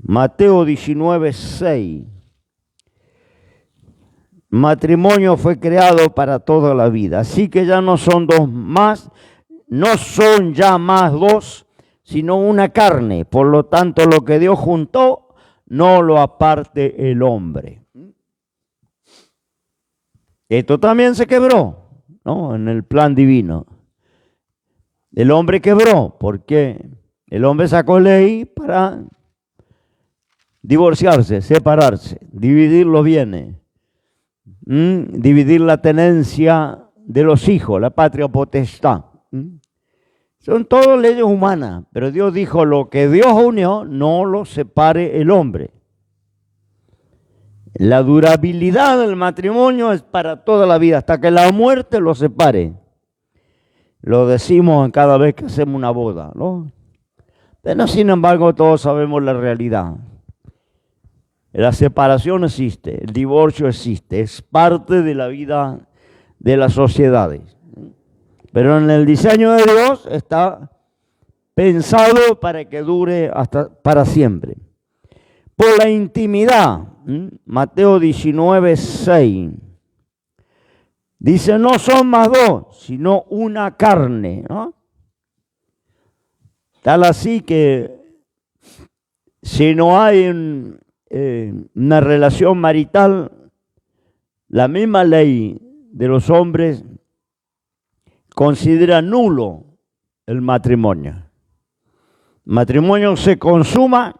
Mateo 19:6. Matrimonio fue creado para toda la vida, así que ya no son ya más dos, sino una carne. Por lo tanto, lo que Dios juntó, no lo aparte el hombre. Esto también se quebró, ¿no? En el plan divino. El hombre quebró, porque el hombre sacó ley para divorciarse, separarse, dividir los bienes. Dividir la tenencia de los hijos, la patria potestad. Son todas leyes humanas, pero Dios dijo, lo que Dios unió, no lo separe el hombre. La durabilidad del matrimonio es para toda la vida, hasta que la muerte lo separe. Lo decimos cada vez que hacemos una boda, ¿no? Pero sin embargo, todos sabemos la realidad. La separación existe, el divorcio existe, es parte de la vida de las sociedades. Pero en el diseño de Dios está pensado para que dure para siempre. Por la intimidad, Mateo 19:6, dice, no son más dos, sino una carne, ¿no? Tal así que si no hay una relación marital, la misma ley de los hombres considera nulo el matrimonio. El matrimonio se consuma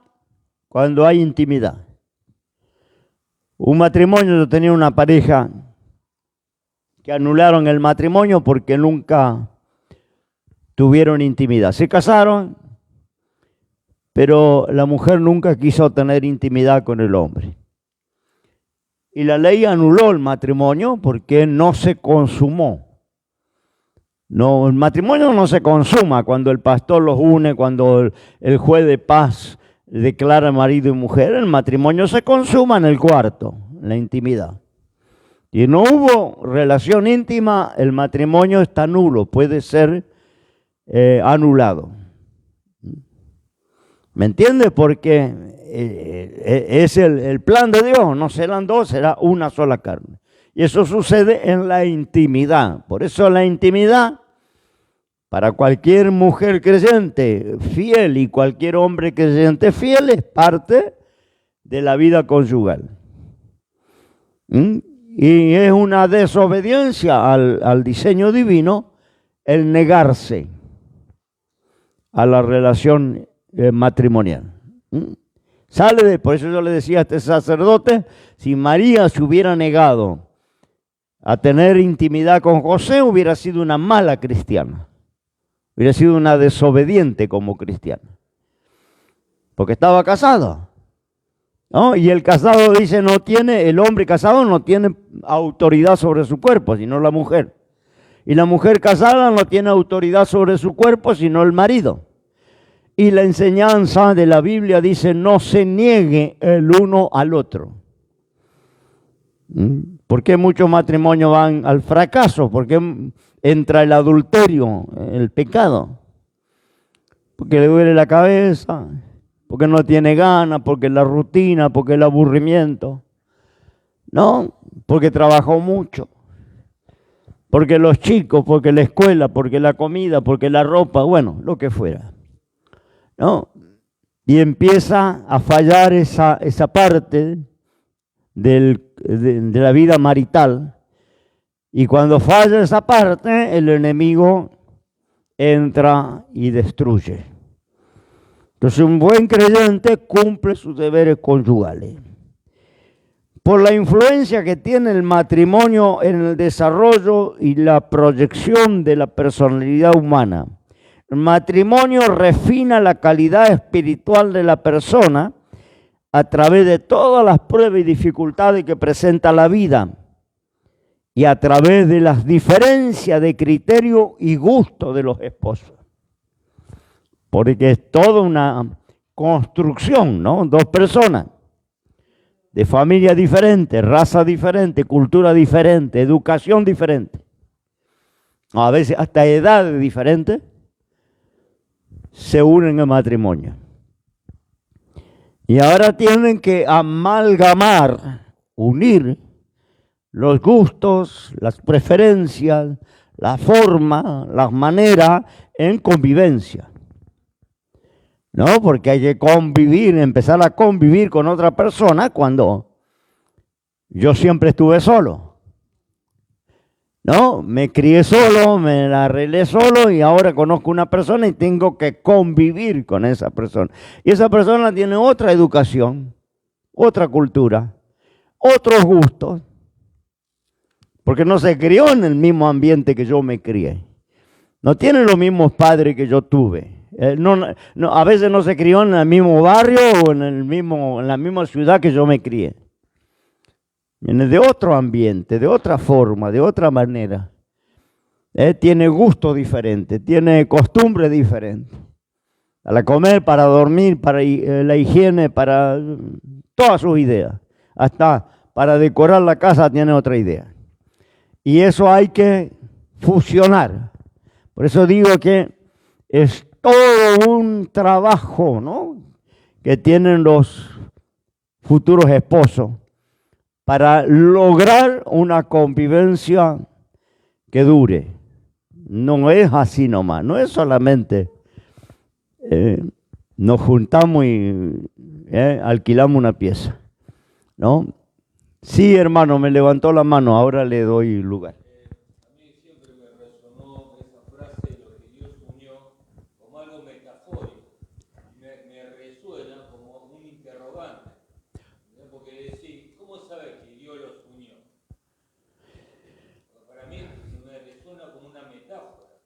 cuando hay intimidad. Un matrimonio, yo tenía una pareja que anularon el matrimonio porque nunca tuvieron intimidad. Se casaron, pero la mujer nunca quiso tener intimidad con el hombre. Y la ley anuló el matrimonio porque no se consumó. No, el matrimonio no se consuma cuando el pastor los une, cuando el juez de paz declara marido y mujer. El matrimonio se consuma en el cuarto, en la intimidad. Si no hubo relación íntima, el matrimonio está nulo, puede ser anulado. ¿Me entiendes? Porque es el plan de Dios, no serán dos, será una sola carne. Y eso sucede en la intimidad. Por eso la intimidad, para cualquier mujer creyente fiel y cualquier hombre creyente fiel, es parte de la vida conyugal. Y es una desobediencia al diseño divino el negarse a la relación matrimonial. Por eso yo le decía a este sacerdote, si María se hubiera negado a tener intimidad con José, hubiera sido una mala cristiana, hubiera sido una desobediente como cristiana, porque estaba casado, ¿no? Y el casado dice, el hombre casado no tiene autoridad sobre su cuerpo, sino la mujer. Y la mujer casada no tiene autoridad sobre su cuerpo, sino el marido. Y la enseñanza de la Biblia dice, no se niegue el uno al otro. ¿Por qué muchos matrimonios van al fracaso? ¿Por qué entra el adulterio, el pecado? Porque le duele la cabeza, porque no tiene ganas, porque la rutina, porque el aburrimiento. No, porque trabajó mucho. Porque los chicos, porque la escuela, porque la comida, porque la ropa, bueno, lo que fuera. ¿No? Y empieza a fallar esa parte de la vida marital. Y cuando falla esa parte, el enemigo entra y destruye. Entonces un buen creyente cumple sus deberes conyugales. por la influencia que tiene el matrimonio en el desarrollo y la proyección de la personalidad humana. El matrimonio refina la calidad espiritual de la persona a través de todas las pruebas y dificultades que presenta la vida y a través de las diferencias de criterio y gusto de los esposos. Porque es toda una construcción, ¿no? Dos personas de familia diferente, raza diferente, cultura diferente, educación diferente, a veces hasta edades diferentes, se unen en matrimonio. Y ahora tienen que amalgamar, unir los gustos, las preferencias, la forma, las maneras en convivencia. ¿No? Porque hay que convivir, empezar a convivir con otra persona cuando yo siempre estuve solo. ¿No? Me crié solo, me la arreglé solo y ahora conozco una persona y tengo que convivir con esa persona. Y esa persona tiene otra educación, otra cultura, otros gustos, porque no se crió en el mismo ambiente que yo me crié. No tiene los mismos padres que yo tuve. A veces no se crió en el mismo barrio o en la misma ciudad que yo me crié. Viene de otro ambiente, de otra forma, de otra manera. Tiene gusto diferente, tiene costumbre diferente. Para comer, para dormir, para la higiene, para todas sus ideas. Hasta para decorar la casa tiene otra idea. Y eso hay que fusionar. Por eso digo que es todo un trabajo, ¿no?, que tienen los futuros esposos para lograr una convivencia que dure. No es así nomás, no es solamente nos juntamos y alquilamos una pieza, ¿no? Sí, hermano, me levantó la mano, ahora le doy lugar. A mí siempre me resonó esa frase de lo que Dios unió como algo metafórico. Me resuena como un interrogante. Porque decir, ¿cómo sabe que Dios los unió? Para mí me resuena como una metáfora.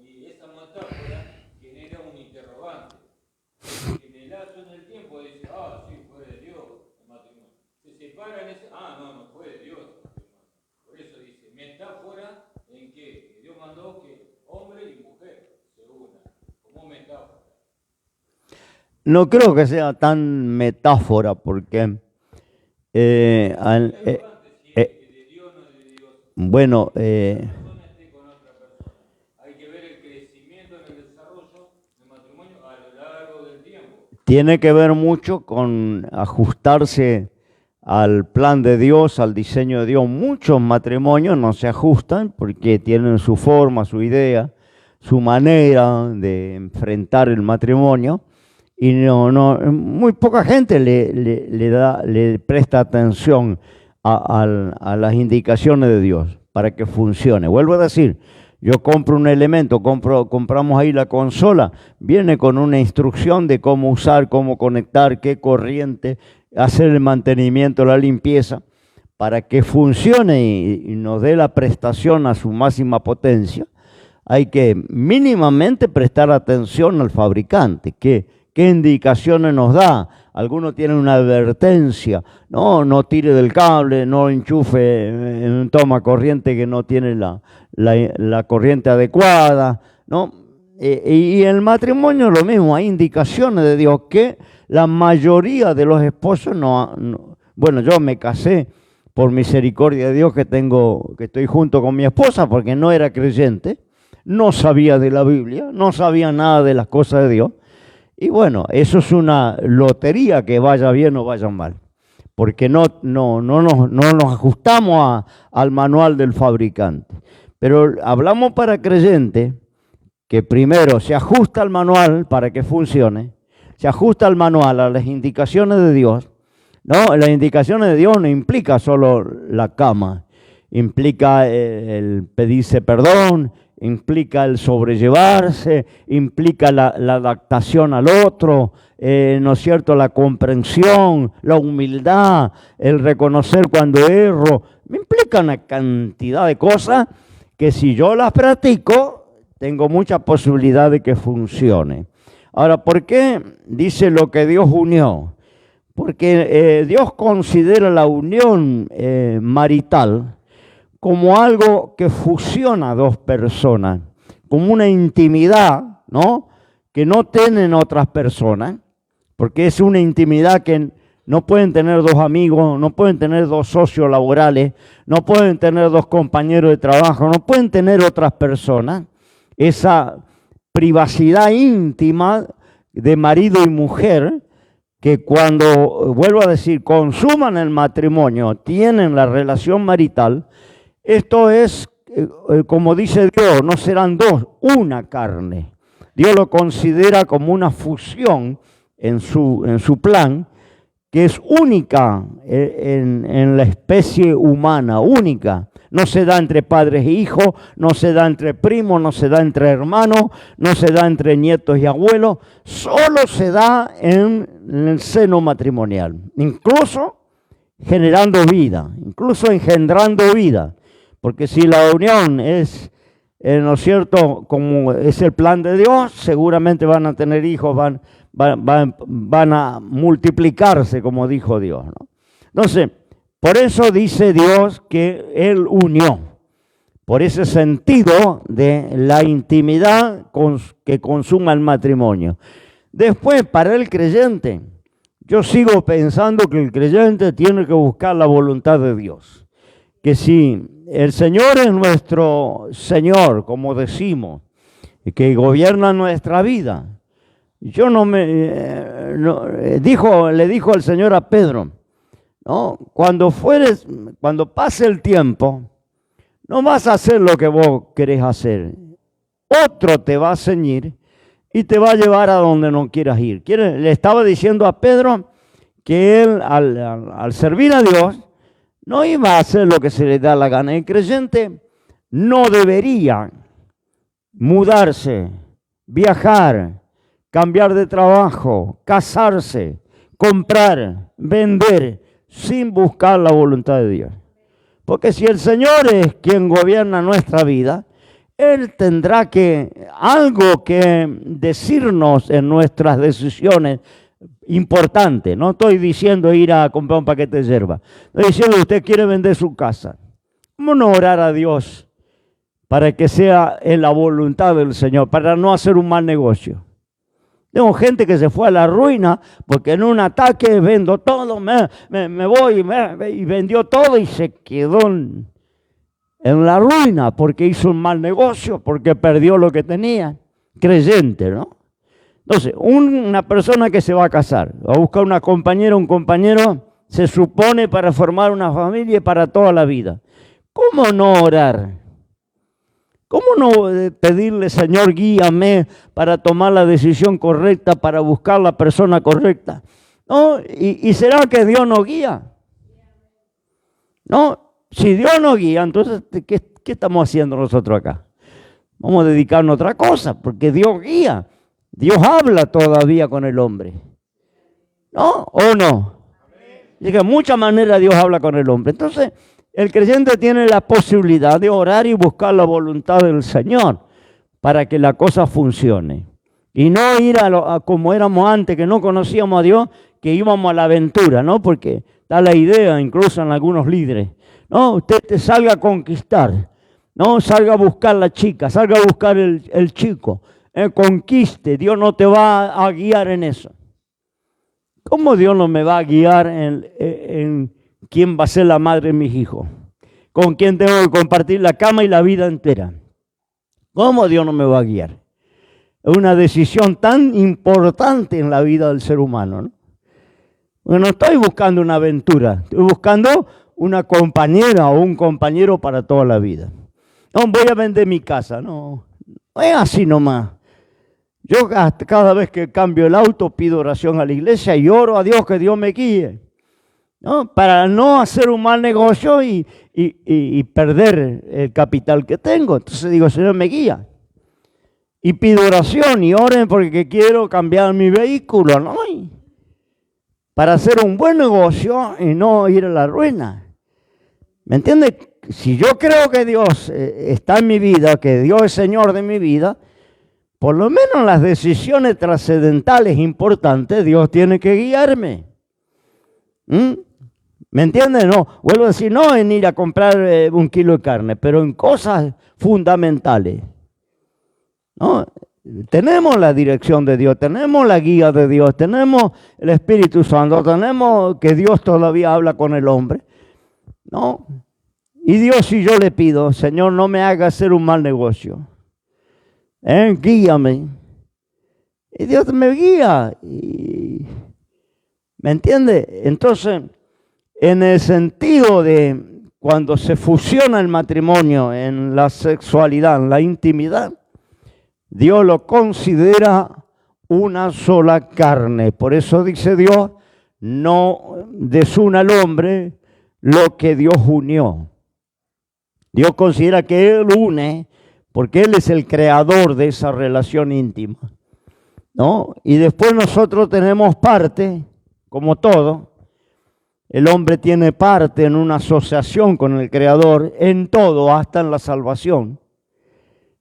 Y esa metáfora genera un interrogante. En el lazo en el tiempo dice, sí, fue de Dios el matrimonio. Se separan, no fue de Dios el matrimonio. Por eso dice, metáfora en que Dios mandó que hombre y mujer se unan, como metáfora. No creo que sea tan metáfora, porque bueno, hay que ver el crecimiento en el desarrollo del matrimonio a lo largo del tiempo. Tiene que ver mucho con ajustarse al plan de Dios, al diseño de Dios. Muchos matrimonios no se ajustan porque tienen su forma, su idea, su manera de enfrentar el matrimonio, y muy poca gente le presta atención a las indicaciones de Dios para que funcione. Vuelvo a decir, yo compro un elemento, compramos ahí la consola, viene con una instrucción de cómo usar, cómo conectar, qué corriente, hacer el mantenimiento, la limpieza, para que funcione y nos dé la prestación a su máxima potencia. Hay que mínimamente prestar atención al fabricante, qué indicaciones nos da. Algunos tienen una advertencia, no tire del cable, no enchufe en un toma corriente que no tiene la corriente adecuada, ¿no? Y en el matrimonio lo mismo, hay indicaciones de Dios que la mayoría de los esposos bueno, yo me casé por misericordia de Dios que estoy junto con mi esposa porque no era creyente, no sabía de la Biblia, no sabía nada de las cosas de Dios. Y bueno, eso es una lotería, que vaya bien o vaya mal, porque no nos ajustamos al manual del fabricante. Pero hablamos para creyentes que primero se ajusta al manual para que funcione, se ajusta al manual, a las indicaciones de Dios. No, las indicaciones de Dios no implica solo la cama, implica el pedirse perdón, implica el sobrellevarse, implica la adaptación al otro, ¿no es cierto?, la comprensión, la humildad, el reconocer cuando erro. Me implica una cantidad de cosas que si yo las practico, tengo mucha posibilidad de que funcione. Ahora, ¿por qué dice lo que Dios unió? Porque Dios considera la unión marital como algo que fusiona a dos personas, como una intimidad, ¿no?, que no tienen otras personas, porque es una intimidad que no pueden tener dos amigos, no pueden tener dos socios laborales, no pueden tener dos compañeros de trabajo, no pueden tener otras personas. Esa privacidad íntima de marido y mujer, que cuando, vuelvo a decir, consuman el matrimonio, tienen la relación marital, esto es, como dice Dios, no serán dos, una carne. Dios lo considera como una fusión en su plan, que es única en la especie humana, única. No se da entre padres e hijos, no se da entre primos, no se da entre hermanos, no se da entre nietos y abuelos, solo se da en el seno matrimonial, incluso generando vida, incluso engendrando vida, porque si la unión es, ¿no es cierto?, como es el plan de Dios, seguramente van a tener hijos, van a multiplicarse, como dijo Dios, ¿no? Entonces, por eso dice Dios que Él unió, por ese sentido de la intimidad que consuma el matrimonio. Después, para el creyente, yo sigo pensando que el creyente tiene que buscar la voluntad de Dios. Que si el Señor es nuestro Señor, como decimos, que gobierna nuestra vida, le dijo el Señor a Pedro, ¿no?, cuando pase el tiempo, no vas a hacer lo que vos querés hacer. Otro te va a ceñir y te va a llevar a donde no quieras ir. Le estaba diciendo a Pedro que él, al servir a Dios, no iba a hacer lo que se le da la gana. El creyente no debería mudarse, viajar, cambiar de trabajo, casarse, comprar, vender, sin buscar la voluntad de Dios. Porque si el Señor es quien gobierna nuestra vida, Él tendrá algo que decirnos en nuestras decisiones importantes. No estoy diciendo ir a comprar un paquete de yerba. Estoy diciendo que usted quiere vender su casa. ¿Cómo no orar a Dios para que sea en la voluntad del Señor, para no hacer un mal negocio? Tengo gente que se fue a la ruina porque en un ataque vendo todo, me voy y vendió todo y se quedó en la ruina porque hizo un mal negocio, porque perdió lo que tenía. Creyente, ¿no? Entonces, una persona que se va a casar, va a buscar una compañera, un compañero, se supone para formar una familia para toda la vida. ¿Cómo no orar? ¿Cómo no pedirle, Señor, guíame para tomar la decisión correcta, para buscar la persona correcta? ¿No? ¿Y será que Dios no guía? No, si Dios no guía, entonces, ¿qué estamos haciendo nosotros acá? Vamos a dedicarnos a otra cosa, porque Dios guía. Dios habla todavía con el hombre. ¿No? ¿O no? De que de muchas maneras Dios habla con el hombre. Entonces, el creyente tiene la posibilidad de orar y buscar la voluntad del Señor para que la cosa funcione. Y no ir a como éramos antes, que no conocíamos a Dios, que íbamos a la aventura, ¿no? Porque da la idea, incluso en algunos líderes, ¿no? Usted te salga a conquistar, ¿no? Salga a buscar la chica, salga a buscar el chico, conquiste. Dios no te va a guiar en eso. ¿Cómo Dios no me va a guiar en quién va a ser la madre de mis hijos? ¿Con quién tengo que compartir la cama y la vida entera? ¿Cómo Dios no me va a guiar? Es una decisión tan importante en la vida del ser humano, ¿no? Porque no estoy buscando una aventura, estoy buscando una compañera o un compañero para toda la vida. No voy a vender mi casa, no es así nomás. Yo cada vez que cambio el auto pido oración a la iglesia y oro a Dios que Dios me guíe. ¿no? Para no hacer un mal negocio y perder el capital que tengo. Entonces digo, Señor, me guía. Y pido oración y oren porque quiero cambiar mi vehículo, ¿no? Para hacer un buen negocio y no ir a la ruina. ¿Me entiende? Si yo creo que Dios está en mi vida, que Dios es Señor de mi vida, por lo menos las decisiones trascendentales importantes, Dios tiene que guiarme. ¿Me entiende? No, vuelvo a decir, no en ir a comprar 1 kilo de carne, pero en cosas fundamentales. ¿No? Tenemos la dirección de Dios, tenemos la guía de Dios, tenemos el Espíritu Santo, tenemos que Dios todavía habla con el hombre, ¿no? Y Dios, si yo le pido, Señor, no me haga hacer un mal negocio, guíame. Y Dios me guía. ¿Me entiende? Entonces, en el sentido de cuando se fusiona el matrimonio en la sexualidad, en la intimidad, Dios lo considera una sola carne. Por eso dice Dios, no desuna al hombre lo que Dios unió. Dios considera que Él une porque Él es el creador de esa relación íntima, ¿no? Y después nosotros tenemos parte, como todo. El hombre tiene parte en una asociación con el Creador en todo, hasta en la salvación.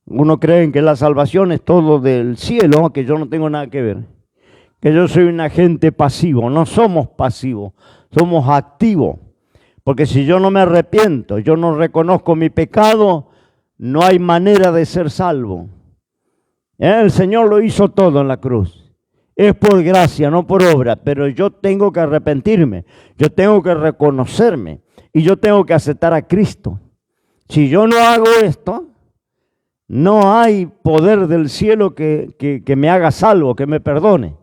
Uno cree que la salvación es todo del cielo, que yo no tengo nada que ver, que yo soy un agente pasivo. No somos pasivos, somos activos. Porque si yo no me arrepiento, yo no reconozco mi pecado, no hay manera de ser salvo. El Señor lo hizo todo en la cruz. Es por gracia, no por obra, pero yo tengo que arrepentirme, yo tengo que reconocerme y yo tengo que aceptar a Cristo. Si yo no hago esto, no hay poder del cielo que me haga salvo, que me perdone.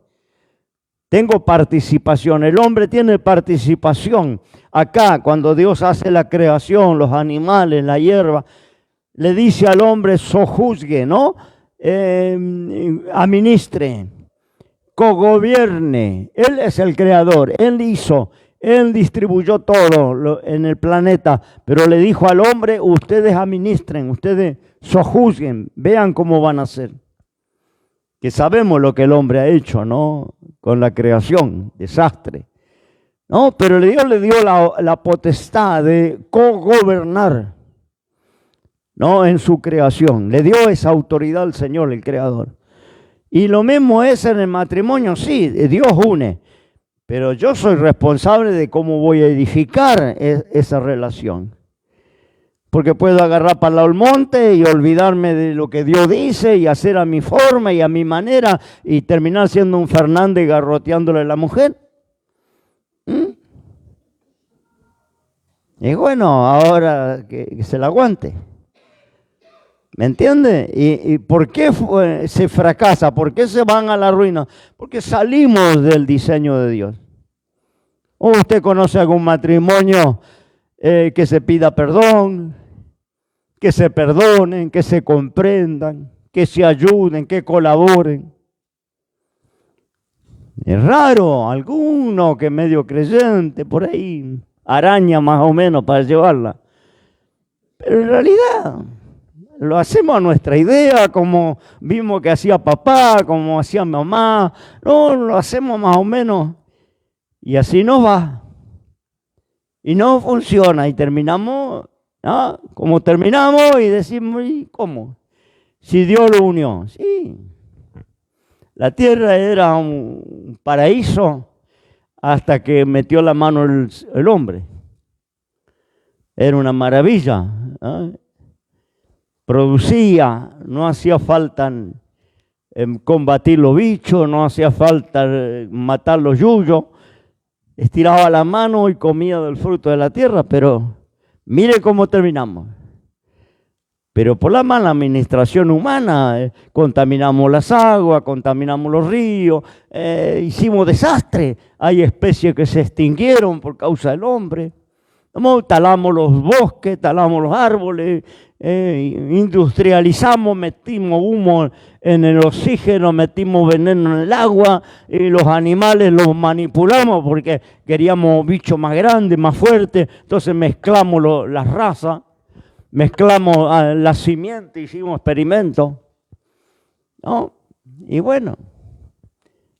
Tengo participación, el hombre tiene participación. Acá, cuando Dios hace la creación, los animales, la hierba, le dice al hombre, sojuzgue, ¿no? Administre, cogobierne. Él es el creador, Él hizo, Él distribuyó todo en el planeta, pero le dijo al hombre, ustedes administren, ustedes sojuzguen, vean cómo van a hacer. Que sabemos lo que el hombre ha hecho, ¿no? Con la creación, desastre. No, pero Dios le dio la potestad de cogobernar, ¿no? En su creación. Le dio esa autoridad al Señor, el Creador. Y lo mismo es en el matrimonio, sí, Dios une. Pero yo soy responsable de cómo voy a edificar esa relación. Porque puedo agarrar para el monte y olvidarme de lo que Dios dice y hacer a mi forma y a mi manera y terminar siendo un Fernández garroteándole a la mujer. Y bueno, ahora que se la aguante. ¿Me entiende? ¿Y por qué se fracasa? ¿Por qué se van a la ruina? Porque salimos del diseño de Dios. ¿O usted conoce algún matrimonio que se pida perdón, que se perdonen, que se comprendan, que se ayuden, que colaboren? Es raro, alguno que medio creyente por ahí araña más o menos para llevarla. Pero en realidad lo hacemos a nuestra idea, como vimos que hacía papá, como hacía mamá. No, lo hacemos más o menos y así nos va. Y no funciona y terminamos, ¿no? Como terminamos y decimos, ¿y cómo? Si Dios lo unió. Sí. La tierra era un paraíso hasta que metió la mano el hombre. Era una maravilla, ¿no? Producía, no hacía falta combatir los bichos, no hacía falta matar los yuyos. Estiraba la mano y comía del fruto de la tierra, pero mire cómo terminamos. Pero por la mala administración humana, contaminamos las aguas, contaminamos los ríos, hicimos desastre. Hay especies que se extinguieron por causa del hombre. Talamos los bosques, talamos los árboles, industrializamos, metimos humo en el oxígeno, metimos veneno en el agua y los animales los manipulamos porque queríamos bichos más grandes, más fuertes. Entonces mezclamos las razas, mezclamos la simiente, hicimos experimentos, ¿no? Y bueno,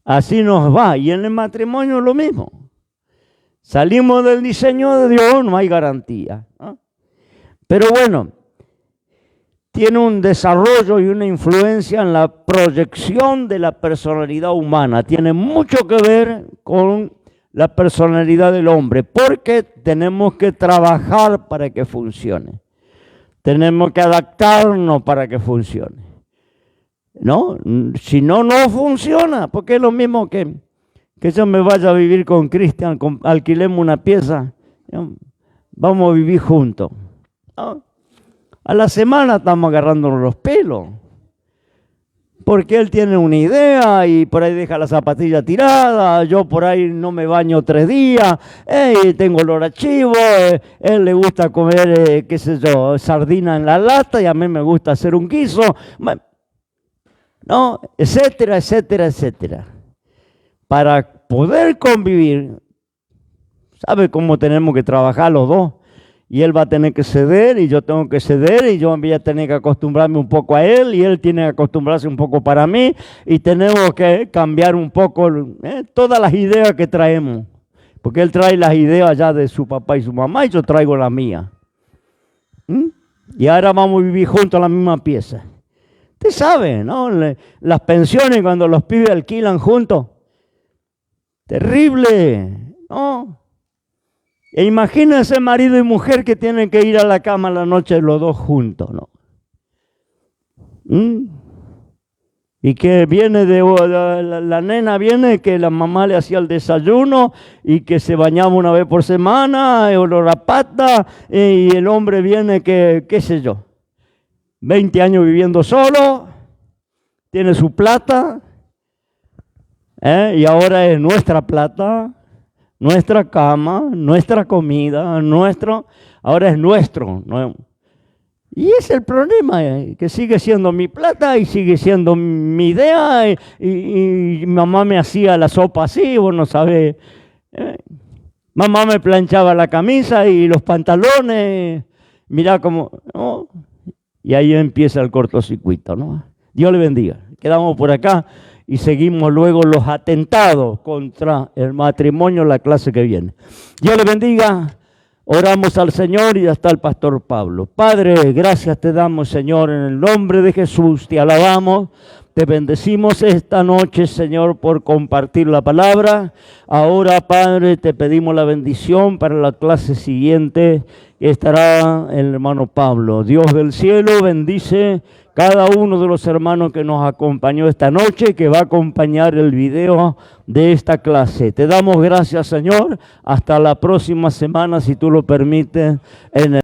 así nos va. Y en el matrimonio lo mismo. Salimos del diseño de Dios, no hay garantía, ¿no? Pero bueno, tiene un desarrollo y una influencia en la proyección de la personalidad humana. Tiene mucho que ver con la personalidad del hombre, porque tenemos que trabajar para que funcione. Tenemos que adaptarnos para que funcione, ¿no? Si no, no funciona, porque es lo mismo que yo me vaya a vivir con Cristian, alquilemos una pieza, ¿no? Vamos a vivir juntos, ¿no? A la semana estamos agarrándonos los pelos, porque él tiene una idea y por ahí deja la zapatilla tirada, yo por ahí no me baño 3 días, tengo olor a chivo, él le gusta comer, qué sé yo, sardina en la lata y a mí me gusta hacer un guiso, ¿no? Etcétera, etcétera, etcétera. Para poder convivir, ¿sabe cómo tenemos que trabajar los dos? Y él va a tener que ceder y yo tengo que ceder y yo voy a tener que acostumbrarme un poco a él y él tiene que acostumbrarse un poco para mí y tenemos que cambiar un poco todas las ideas que traemos. Porque él trae las ideas ya de su papá y su mamá y yo traigo las mías. Y ahora vamos a vivir juntos en la misma pieza. Usted sabe, ¿no? Las pensiones cuando los pibes alquilan juntos. Terrible, ¿no? E imagínense marido y mujer que tienen que ir a la cama la noche los dos juntos, ¿no? Y que viene la nena viene que la mamá le hacía el desayuno y que se bañaba una vez por semana, olor a pata, y el hombre viene que, qué sé yo, 20 años viviendo solo, tiene su plata, y ahora es nuestra plata, nuestra cama, nuestra comida, ahora es nuestro. ¿No? Y es el problema, que sigue siendo mi plata y sigue siendo mi idea. Y mamá me hacía la sopa así, vos no sabés. Mamá me planchaba la camisa y los pantalones. Mirá cómo, ¿no? Y ahí empieza el cortocircuito, ¿no? Dios le bendiga. Quedamos por acá. Y seguimos luego los atentados contra el matrimonio, la clase que viene. Dios le bendiga. Oramos al Señor y hasta el pastor Pablo. Padre, gracias te damos, Señor, en el nombre de Jesús. Te alabamos, te bendecimos esta noche, Señor, por compartir la palabra. Ahora, Padre, te pedimos la bendición para la clase siguiente, que estará el hermano Pablo. Dios del cielo, bendice cada uno de los hermanos que nos acompañó esta noche, que va a acompañar el video de esta clase. Te damos gracias, Señor. Hasta la próxima semana, si tú lo permites, en el